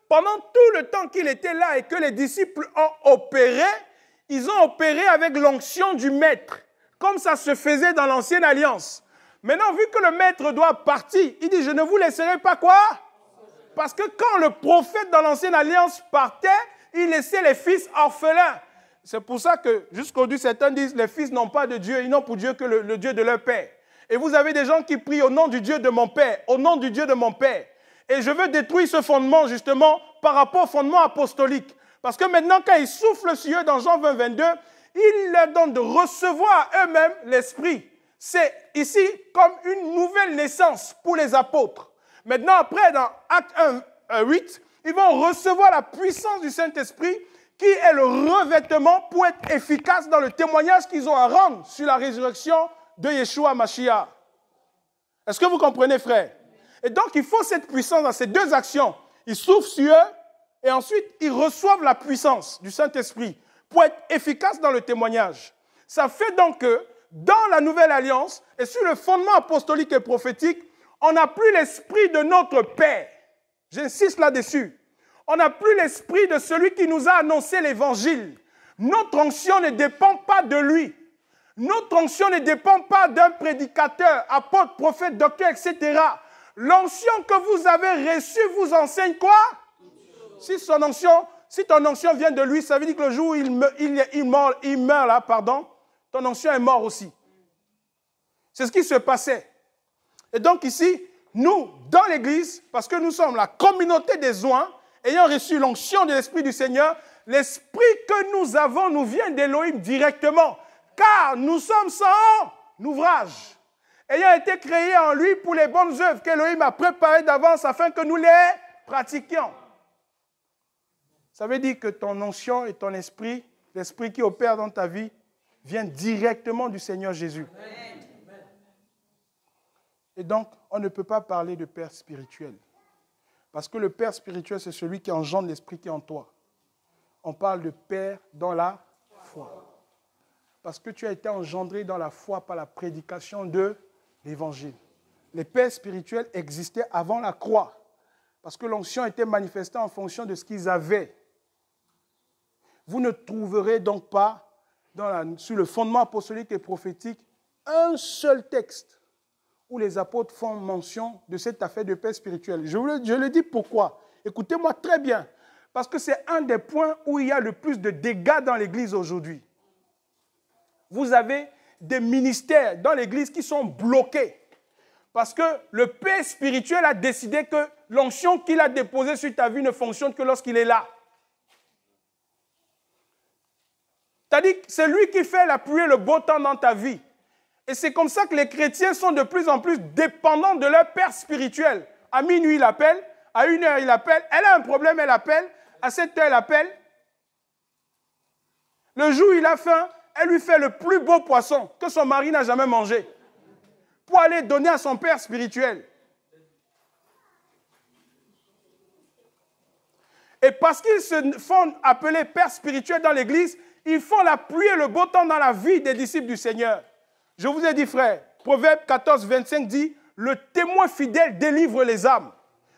pendant tout le temps qu'il était là et que les disciples ont opéré, ils ont opéré avec l'onction du maître, comme ça se faisait dans l'ancienne alliance. Maintenant, vu que le maître doit partir, il dit, je ne vous laisserai pas quoi? Parce que quand le prophète dans l'ancienne alliance partait, il laissait les fils orphelins. C'est pour ça que jusqu'aujourd'hui, certains disent, les fils n'ont pas de Dieu, ils n'ont pour Dieu que le Dieu de leur père. Et vous avez des gens qui prient au nom du Dieu de mon père, au nom du Dieu de mon père. Et je veux détruire ce fondement, justement, par rapport au fondement apostolique. Parce que maintenant, quand il souffle sur eux dans Jean 20, 22, il leur donne de recevoir eux-mêmes l'Esprit. C'est ici comme une nouvelle naissance pour les apôtres. Maintenant, après, dans Acte 1, 8, ils vont recevoir la puissance du Saint-Esprit qui est le revêtement pour être efficace dans le témoignage qu'ils ont à rendre sur la résurrection de Yeshua Mashiach. Est-ce que vous comprenez, frère? Et donc, il faut cette puissance dans ces deux actions. Ils soufflent sur eux et ensuite, ils reçoivent la puissance du Saint-Esprit pour être efficaces dans le témoignage. Ça fait donc que dans la Nouvelle Alliance et sur le fondement apostolique et prophétique, on n'a plus l'esprit de notre Père. J'insiste là-dessus. On n'a plus l'esprit de celui qui nous a annoncé l'Évangile. Notre onction ne dépend pas de lui. Notre onction ne dépend pas d'un prédicateur, apôtre, prophète, docteur, etc. L'onction que vous avez reçue vous enseigne quoi? Si ton onction vient de lui, ça veut dire que le jour où il meurt là, pardon, ton onction est mort aussi. C'est ce qui se passait. Et donc ici, nous, dans l'Église, parce que nous sommes la communauté des oints, ayant reçu l'onction de l'Esprit du Seigneur, l'Esprit que nous avons nous vient d'Élohim directement, car nous sommes sans ouvrage. ayant été créés en lui pour les bonnes œuvres qu'Élohim a préparées d'avance afin que nous les pratiquions. Ça veut dire que ton onction et ton esprit, l'esprit qui opère dans ta vie, vient directement du Seigneur Jésus. Et donc, on ne peut pas parler de père spirituel. Parce que le père spirituel, c'est celui qui engendre l'esprit qui est en toi. On parle de père dans la foi. Parce que tu as été engendré dans la foi par la prédication de l'évangile. Les pères spirituels existaient avant la croix. Parce que l'onction était manifestée en fonction de ce qu'ils avaient. Vous ne trouverez donc pas, sur le fondement apostolique et prophétique, un seul texte où les apôtres font mention de cette affaire de paix spirituelle. Je le dis pourquoi. Écoutez-moi très bien. Parce que c'est un des points où il y a le plus de dégâts dans l'Église aujourd'hui. Vous avez des ministères dans l'Église qui sont bloqués. Parce que le Père spirituel a décidé que l'onction qu'il a déposée sur ta vie ne fonctionne que lorsqu'il est là. C'est-à-dire que c'est lui qui fait la pluie et le beau temps dans ta vie. Et c'est comme ça que les chrétiens sont de plus en plus dépendants de leur père spirituel. À minuit, il appelle. À 1h, il appelle. Elle a un problème, elle appelle. À 7h, elle appelle. Le jour où il a faim, elle lui fait le plus beau poisson que son mari n'a jamais mangé. Pour aller donner à son père spirituel. Et parce qu'ils se font appeler père spirituel dans l'église, ils font la pluie et le beau temps dans la vie des disciples du Seigneur. Je vous ai dit, frère, Proverbe 14, 25 dit, le témoin fidèle délivre les âmes.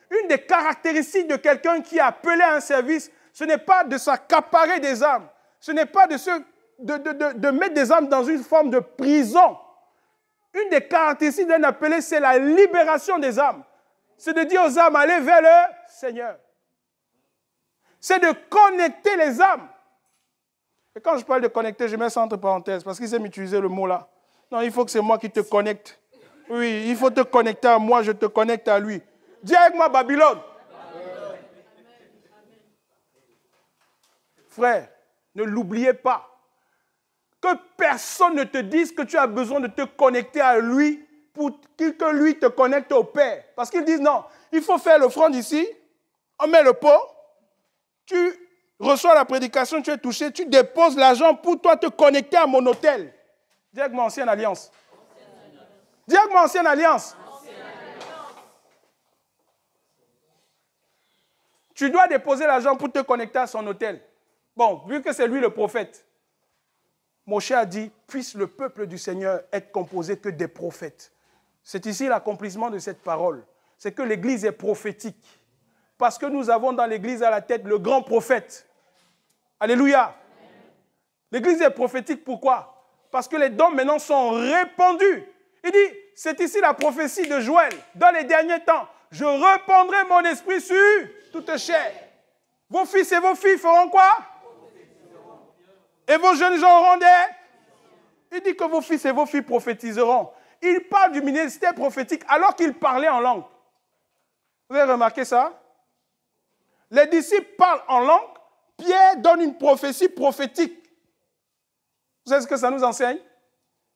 Une des caractéristiques de quelqu'un qui est appelé à un service, ce n'est pas de s'accaparer des âmes. Ce n'est pas de mettre des âmes dans une forme de prison. Une des caractéristiques d'un appelé, c'est la libération des âmes. C'est de dire aux âmes, allez vers le Seigneur. C'est de connecter les âmes. Et quand je parle de connecter, je mets ça entre parenthèses, parce qu'ils aiment utiliser le mot là. Non, il faut que c'est moi qui te connecte. Oui, il faut te connecter à moi, je te connecte à lui. Dis avec moi, Babylone. Frère, ne l'oubliez pas. Que personne ne te dise que tu as besoin de te connecter à lui pour que lui te connecte au Père. Parce qu'ils disent non, il faut faire l'offrande ici, on met le pot, tu reçois la prédication, tu es touché, tu déposes l'argent pour toi te connecter à mon hôtel. Dis avec moi, ancienne alliance. Dis avec moi, ancienne alliance. Tu dois déposer l'argent pour te connecter à son hôtel. Bon, vu que c'est lui le prophète, Moshé a dit, puisse le peuple du Seigneur être composé que des prophètes. C'est ici l'accomplissement de cette parole. C'est que l'Église est prophétique. Parce que nous avons dans l'Église à la tête le grand prophète. Alléluia. L'Église est prophétique, pourquoi? Parce que les dons maintenant sont répandus. Il dit, c'est ici la prophétie de Joël. Dans les derniers temps, je répandrai mon esprit sur toute chair. Vos fils et vos filles feront quoi? Et vos jeunes gens auront des... Il dit que vos fils et vos filles prophétiseront. Il parle du ministère prophétique alors qu'il parlait en langue. Vous avez remarqué ça? Les disciples parlent en langue. Pierre donne une prophétie prophétique. Vous savez ce que ça nous enseigne?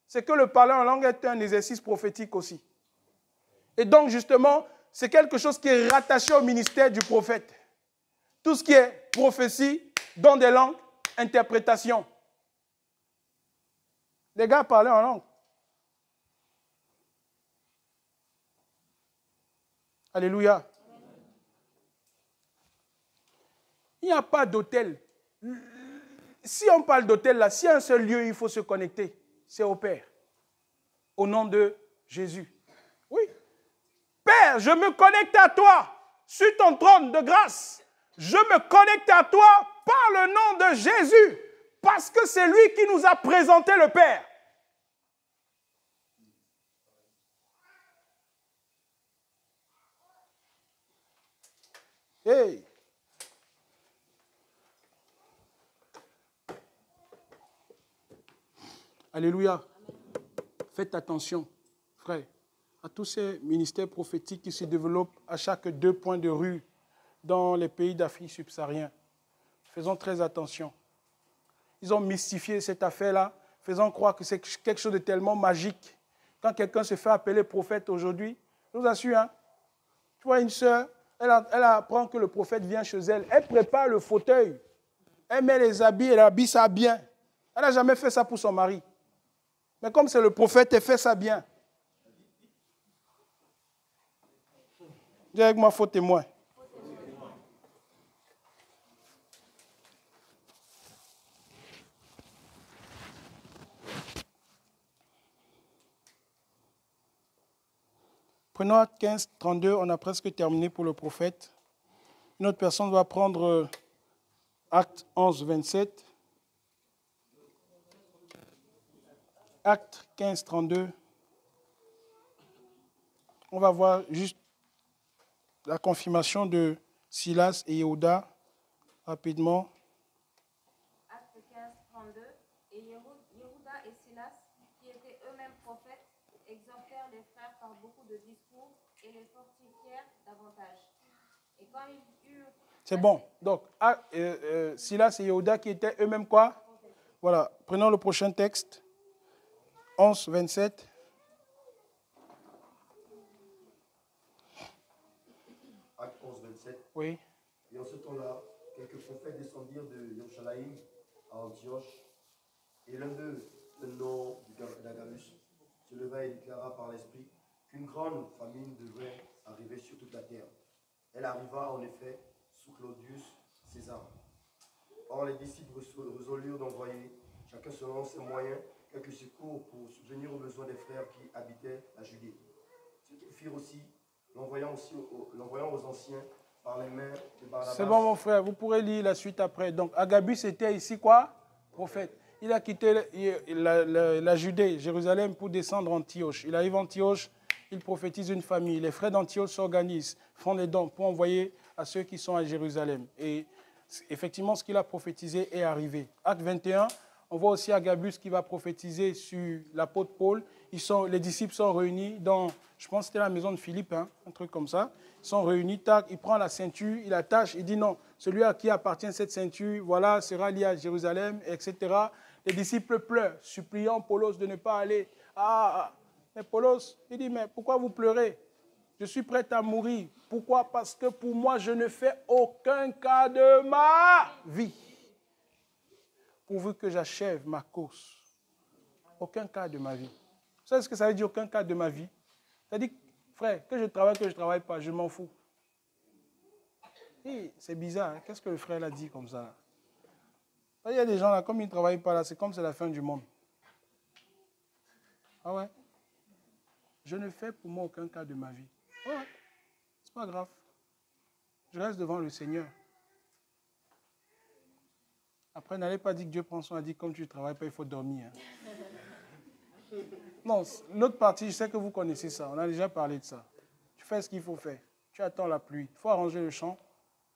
C'est que le parler en langue est un exercice prophétique aussi. Et donc, justement, c'est quelque chose qui est rattaché au ministère du prophète. Tout ce qui est prophétie, don des langues, interprétation. Les gars parlaient en langue. Alléluia. Il n'y a pas d'hôtel. Si on parle d'hôtel, là, s'il y a un seul lieu, il faut se connecter. C'est au Père. Au nom de Jésus. Oui. Père, je me connecte à toi sur ton trône de grâce. Je me connecte à toi par le nom de Jésus. Parce que c'est lui qui nous a présenté le Père. Hey. Alléluia. Faites attention, frère, à tous ces ministères prophétiques qui se développent à chaque 2 points de rue dans les pays d'Afrique subsaharienne. Faisons très attention. Ils ont mystifié cette affaire-là, faisant croire que c'est quelque chose de tellement magique. Quand quelqu'un se fait appeler prophète aujourd'hui, je vous assure, hein, tu vois une sœur, elle apprend que le prophète vient chez elle. Elle prépare le fauteuil. Elle met les habits, elle habille ça bien. Elle n'a jamais fait ça pour son mari. Mais comme c'est le prophète, elle fait ça bien. Dis avec moi, faux témoin. Prenons Acte 15, 32, on a presque terminé pour le prophète. Une autre personne va prendre Acte 11, 27. Acte 15, 32. On va voir juste la confirmation de Silas et Yehuda rapidement. Acte 15, 32. Et Yehuda et Silas, qui étaient eux-mêmes prophètes, exhortèrent les frères par beaucoup de discours et les fortifièrent davantage. Et quand ils eurent... C'est bon. Donc, Silas et Yehuda qui étaient eux-mêmes quoi? Voilà. Prenons le prochain texte. 11, 27. Acte 11, 27. Oui. Et en ce temps-là, quelques prophètes descendirent de Yerushalayim à Antioche. Et l'un d'eux, le nom d'Agabus, se leva et déclara par l'Esprit qu'une grande famine devrait arriver sur toute la terre. Elle arriva en effet sous Claudius César. Or, les disciples résolurent d'envoyer, chacun selon ses moyens, quelques secours pour subvenir aux besoins des frères qui habitaient la Judée. Ce qu'ils firent aussi, l'envoyant aux anciens par les mains de Barnabas. C'est bon, mon frère, vous pourrez lire la suite après. Donc, Agabus était ici quoi? Prophète. Il a quitté la Judée, Jérusalem, pour descendre à Antioche. Il arrive à Antioche, il prophétise une famille. Les frères d'Antioche s'organisent, font des dons pour envoyer à ceux qui sont à Jérusalem. Et effectivement, ce qu'il a prophétisé est arrivé. Acte 21, on voit aussi Agabus qui va prophétiser sur l'apôtre Paul. Les disciples sont réunis dans, je pense que c'était la maison de Philippe, hein, un truc comme ça. Ils sont réunis, tac, il prend la ceinture, il attache, il dit non, celui à qui appartient cette ceinture, voilà, sera lié à Jérusalem, etc. Les disciples pleurent, suppliant Paulos de ne pas aller. Mais Paulos, il dit, mais pourquoi vous pleurez? Je suis prêt à mourir. Pourquoi? Parce que pour moi, je ne fais aucun cas de ma vie. Pourvu que j'achève ma course. Aucun cas de ma vie. Vous savez ce que ça veut dire, aucun cas de ma vie? C'est-à-dire, frère, que je travaille pas, je m'en fous. C'est bizarre, hein? Qu'est-ce que le frère a dit comme ça? Il y a des gens là, comme ils ne travaillent pas là, c'est comme c'est la fin du monde. Ah ouais? Je ne fais pour moi aucun cas de ma vie. Ouais, c'est pas grave. Je reste devant le Seigneur. Après, n'allez pas dire que Dieu prend soin, dit comme tu ne travailles pas, il faut dormir. Hein. Non, l'autre partie, je sais que vous connaissez ça, on a déjà parlé de ça. Tu fais ce qu'il faut faire. Tu attends la pluie. Il faut arranger le champ.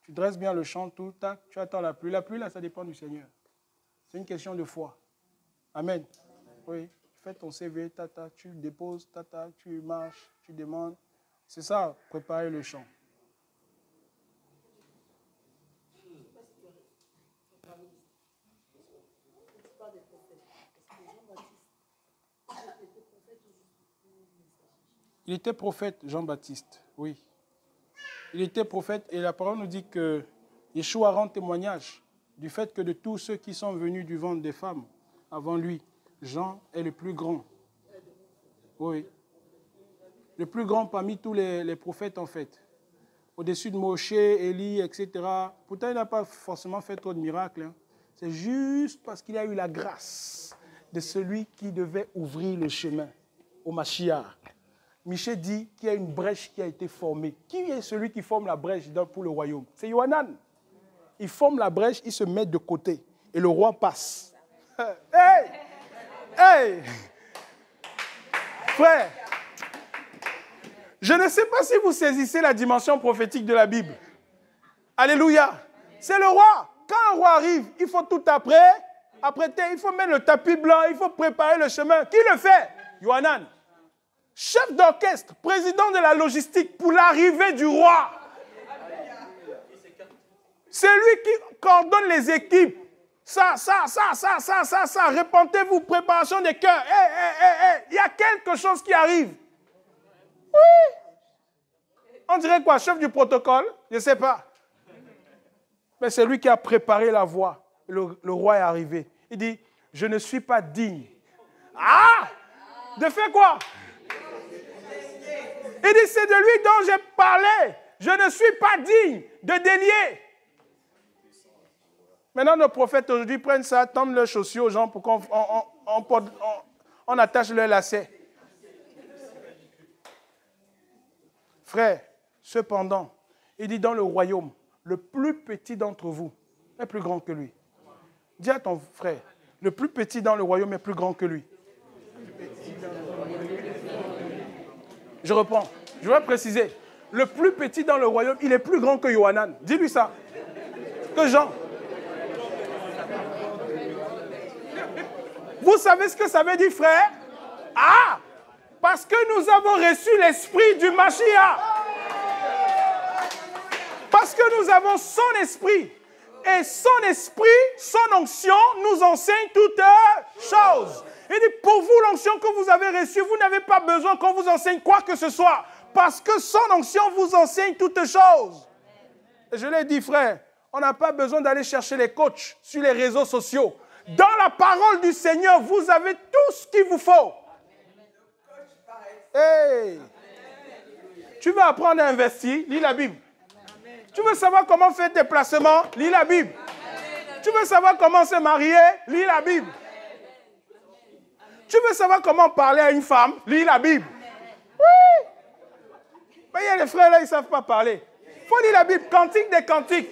Tu dresses bien le champ, tout, tac, tu attends la pluie. La pluie, là, ça dépend du Seigneur. C'est une question de foi. Amen. Oui, tu fais ton CV, tata, tu déposes, tata, tu marches, tu demandes. C'est ça, préparer le champ. Il était prophète, Jean-Baptiste, oui. Il était prophète et la parole nous dit que Yeshua rend témoignage du fait que de tous ceux qui sont venus du ventre des femmes avant lui, Jean est le plus grand. Oui. Le plus grand parmi tous les prophètes en fait. Au-dessus de Moshe, Élie, etc. Pourtant, il n'a pas forcément fait trop de miracles. Hein. C'est juste parce qu'il a eu la grâce de celui qui devait ouvrir le chemin au Mashiach. Michel dit qu'il y a une brèche qui a été formée. Qui est celui qui forme la brèche pour le royaume? C'est Yohanan. Il forme la brèche, il se met de côté. Et le roi passe. Hey! Hey! Frère, je ne sais pas si vous saisissez la dimension prophétique de la Bible. Alléluia. C'est le roi. Quand un roi arrive, il faut tout apprêter. Il faut mettre le tapis blanc, il faut préparer le chemin. Qui le fait? Yohanan. Chef d'orchestre, président de la logistique pour l'arrivée du roi. C'est lui qui coordonne les équipes. Ça. Répentez-vous, préparation des cœurs. Il y a quelque chose qui arrive. Oui. On dirait quoi, chef du protocole? Je ne sais pas. Mais c'est lui qui a préparé la voie. Le roi est arrivé. Il dit, je ne suis pas digne. Ah! De faire quoi? Il dit, c'est de lui dont j'ai parlé. Je ne suis pas digne de délier. Maintenant, nos prophètes aujourd'hui prennent ça, tendent leurs chaussures aux gens pour qu'on attache leurs lacets. Frère, cependant, il dit dans le royaume, le plus petit d'entre vous est plus grand que lui. Dis à ton frère, le plus petit dans le royaume est plus grand que lui. Je reprends, je vais préciser. Le plus petit dans le royaume, il est plus grand que Yohanan. Dis-lui ça. Que Jean. Vous savez ce que ça veut dire, frère? Ah! Parce que nous avons reçu l'esprit du Mashiach. Parce que nous avons son esprit. Et son esprit, son onction nous enseigne toutes choses. Il dit, pour vous, l'onction que vous avez reçue, vous n'avez pas besoin qu'on vous enseigne quoi que ce soit. Parce que son onction vous enseigne toutes choses. Et je l'ai dit, frère, on n'a pas besoin d'aller chercher les coachs sur les réseaux sociaux. Dans la parole du Seigneur, vous avez tout ce qu'il vous faut. Hey. Tu veux apprendre à investir? Lis la Bible. Tu veux savoir comment faire tes placements? Lis la Bible. Tu veux savoir comment se marier? Lis la Bible. Tu veux savoir comment parler à une femme? Lis la Bible. Oui. Mais il y a des frères là, ils ne savent pas parler. Il faut lire la Bible, Cantique des Cantiques.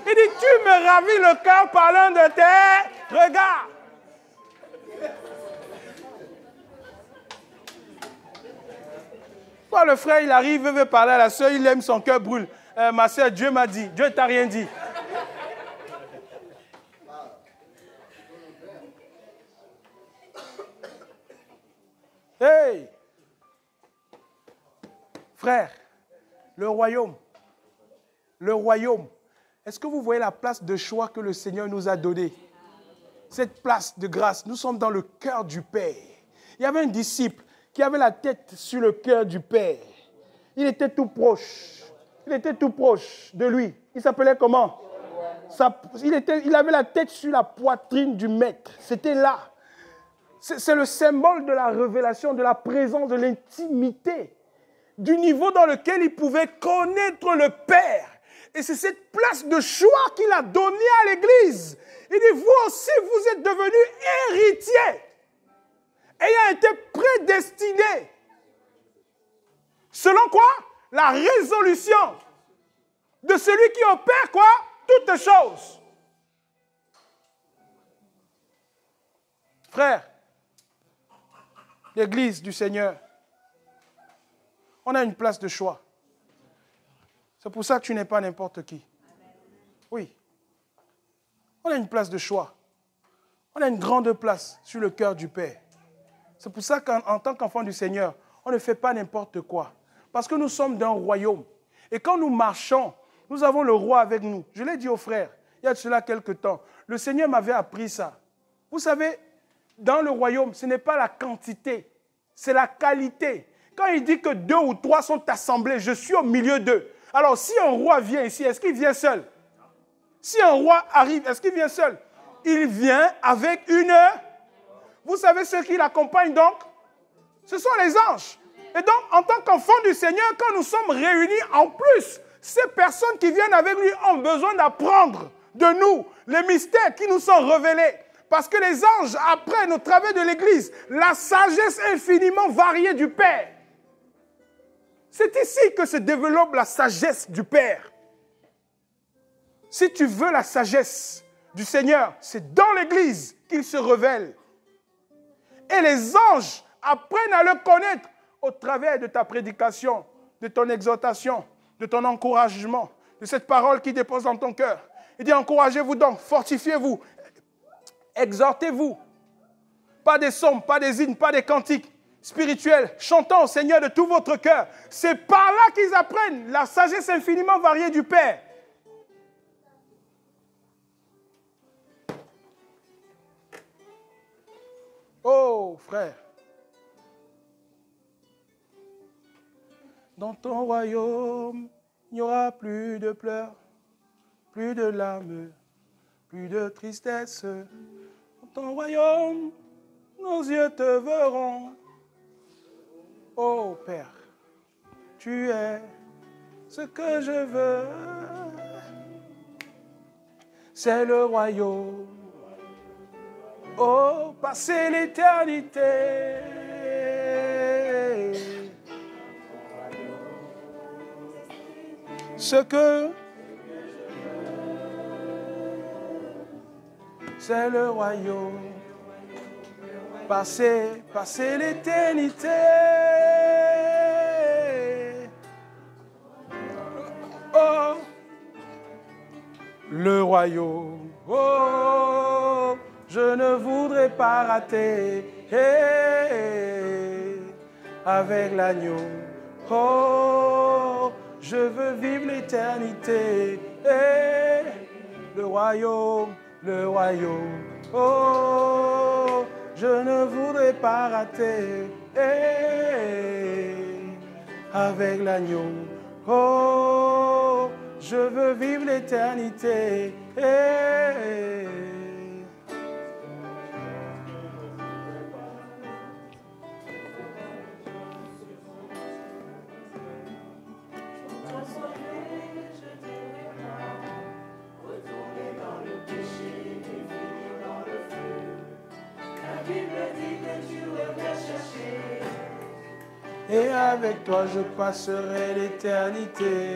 Il dit, tu me ravis le cœur par l'un de tes regards. Quand le frère, il arrive, il veut parler à la soeur, il aime, son cœur brûle. Ma soeur, Dieu m'a dit. Dieu ne t'a rien dit. Hey! Frère, le royaume. Est-ce que vous voyez la place de choix que le Seigneur nous a donnée? Cette place de grâce, nous sommes dans le cœur du Père. Il y avait un disciple qui avait la tête sur le cœur du Père. Il était tout proche. Il était tout proche de lui. Il s'appelait comment? Il avait la tête sur la poitrine du Maître. C'était là. C'est le symbole de la révélation, de la présence, de l'intimité, du niveau dans lequel il pouvait connaître le Père. Et c'est cette place de choix qu'il a donnée à l'Église. Il dit, vous aussi, vous êtes devenus héritiers, ayant été prédestinés. Selon quoi? La résolution de celui qui opère quoi? Toutes choses. Frère, l'Église du Seigneur, on a une place de choix. C'est pour ça que tu n'es pas n'importe qui. Oui. On a une place de choix. On a une grande place sur le cœur du Père. C'est pour ça qu'en tant qu'enfant du Seigneur, on ne fait pas n'importe quoi. Parce que nous sommes d'un royaume. Et quand nous marchons, nous avons le roi avec nous. Je l'ai dit aux frères, il y a de cela quelque temps. Le Seigneur m'avait appris ça. Vous savez, dans le royaume, ce n'est pas la quantité, c'est la qualité. Quand il dit que 2 ou 3 sont assemblés, je suis au milieu d'eux. Alors, si un roi vient ici, est-ce qu'il vient seul? Si un roi arrive, est-ce qu'il vient seul? Il vient avec une... Vous savez ceux qui l'accompagnent donc? Ce sont les anges. Et donc, en tant qu'enfant du Seigneur, quand nous sommes réunis, en plus, ces personnes qui viennent avec lui ont besoin d'apprendre de nous les mystères qui nous sont révélés. Parce que les anges apprennent au travers de l'Église la sagesse infiniment variée du Père. C'est ici que se développe la sagesse du Père. Si tu veux la sagesse du Seigneur, c'est dans l'Église qu'il se révèle. Et les anges apprennent à le connaître au travers de ta prédication, de ton exhortation, de ton encouragement, de cette parole qui dépose dans ton cœur. Il dit, encouragez-vous donc, fortifiez-vous, exhortez-vous. Pas des psaumes, pas des hymnes, pas des cantiques spirituels. Chantons au Seigneur de tout votre cœur. C'est par là qu'ils apprennent la sagesse infiniment variée du Père. frère. Dans ton royaume, il n'y aura plus de pleurs, plus de larmes, plus de tristesse. Dans ton royaume, nos yeux te verront. Oh Père, tu es ce que je veux. C'est le royaume. Oh, passer l'éternité. Ce que c'est le royaume. Passer l'éternité. Oh, le royaume. Oh, je ne voudrais pas rater. Avec l'agneau. Oh, je veux vivre l'éternité. Le royaume, le royaume. Oh, je ne voudrais pas rater. Avec l'agneau. Oh, je veux vivre l'éternité. Et avec toi je passerai l'éternité.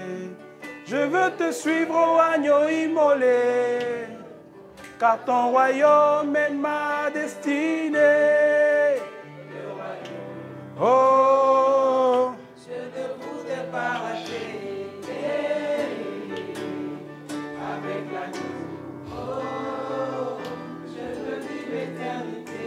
Je veux te suivre au agneau immolé, car ton royaume est ma destinée. Oh, Je ne voudrais pas rater avec l'agneau. Oh, je veux vivre l'éternité.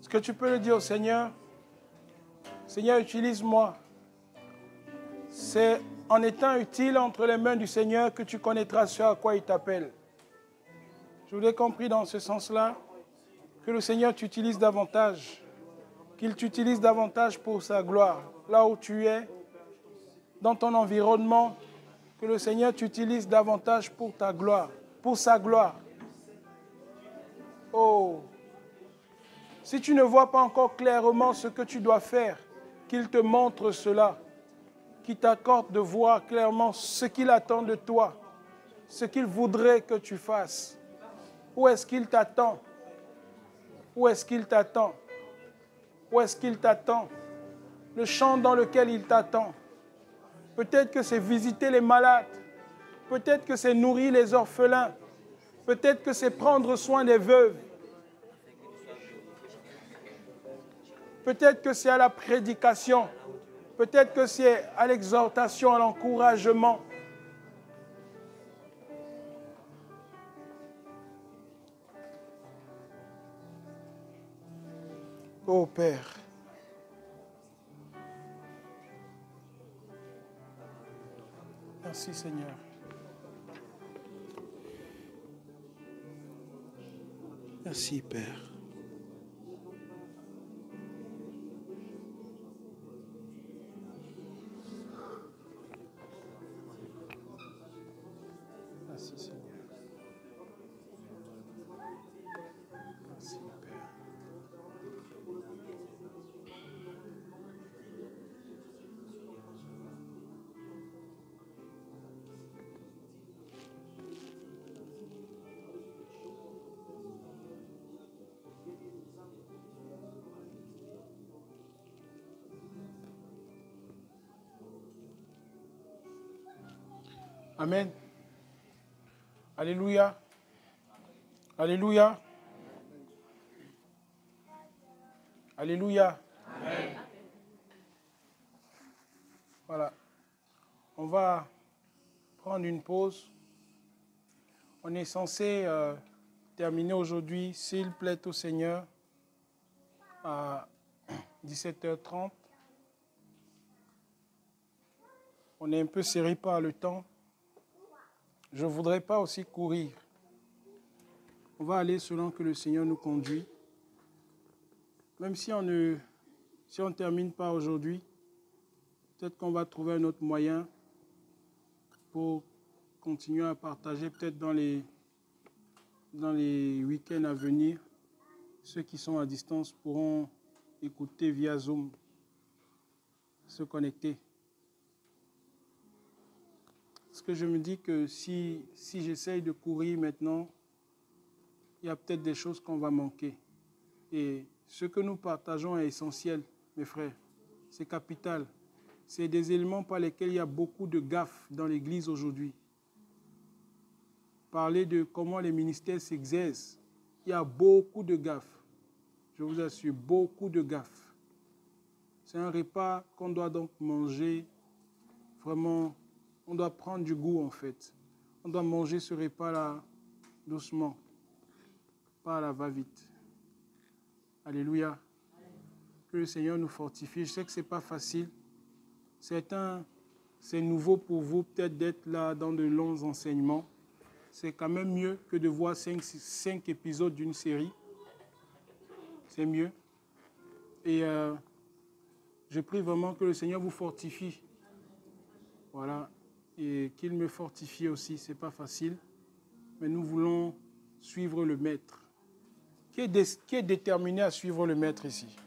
Est-ce que tu peux le dire au Seigneur? Seigneur, utilise-moi. C'est en étant utile entre les mains du Seigneur que tu connaîtras ce à quoi il t'appelle. Je vous l'ai compris dans ce sens-là, que le Seigneur t'utilise davantage, qu'il t'utilise davantage pour sa gloire. Là où tu es, dans ton environnement, que le Seigneur t'utilise davantage pour ta gloire, pour sa gloire. Oh! Si tu ne vois pas encore clairement ce que tu dois faire, qu'il te montre cela, qu'il t'accorde de voir clairement ce qu'il attend de toi, ce qu'il voudrait que tu fasses. Où est-ce qu'il t'attend? Où est-ce qu'il t'attend? Où est-ce qu'il t'attend? Le champ dans lequel il t'attend. Peut-être que c'est visiter les malades. Peut-être que c'est nourrir les orphelins. Peut-être que c'est prendre soin des veuves. Peut-être que c'est à la prédication. Peut-être que c'est à l'exhortation, à l'encouragement. Oh Père. Merci Seigneur. Merci Père. Merci Seigneur. Merci Père. Amen. Alléluia. Alléluia. Alléluia. Amen. Voilà. On va prendre une pause. On est censé terminer aujourd'hui, s'il plaît au Seigneur, à 17h30. On est un peu serré par le temps. Je ne voudrais pas aussi courir. On va aller selon que le Seigneur nous conduit. Même si on ne termine pas aujourd'hui, peut-être qu'on va trouver un autre moyen pour continuer à partager, peut-être dans les week-ends à venir. Ceux qui sont à distance pourront écouter via Zoom, se connecter. Parce que je me dis que si j'essaye de courir maintenant, il y a peut-être des choses qu'on va manquer. Et ce que nous partageons est essentiel, mes frères. C'est capital. C'est des éléments par lesquels il y a beaucoup de gaffes dans l'Église aujourd'hui. Parler de comment les ministères s'exercent, il y a beaucoup de gaffes. Je vous assure, beaucoup de gaffes. C'est un repas qu'on doit donc manger vraiment. On doit prendre du goût en fait. On doit manger ce repas-là doucement, pas à la va-vite. Alléluia. Que le Seigneur nous fortifie. Je sais que ce n'est pas facile. C'est nouveau pour vous peut-être d'être là dans de longs enseignements. C'est quand même mieux que de voir 5 épisodes d'une série. C'est mieux. Et je prie vraiment que le Seigneur vous fortifie. Voilà. Et qu'il me fortifie aussi. Ce n'est pas facile. Mais nous voulons suivre le Maître. Qui est déterminé à suivre le Maître ici?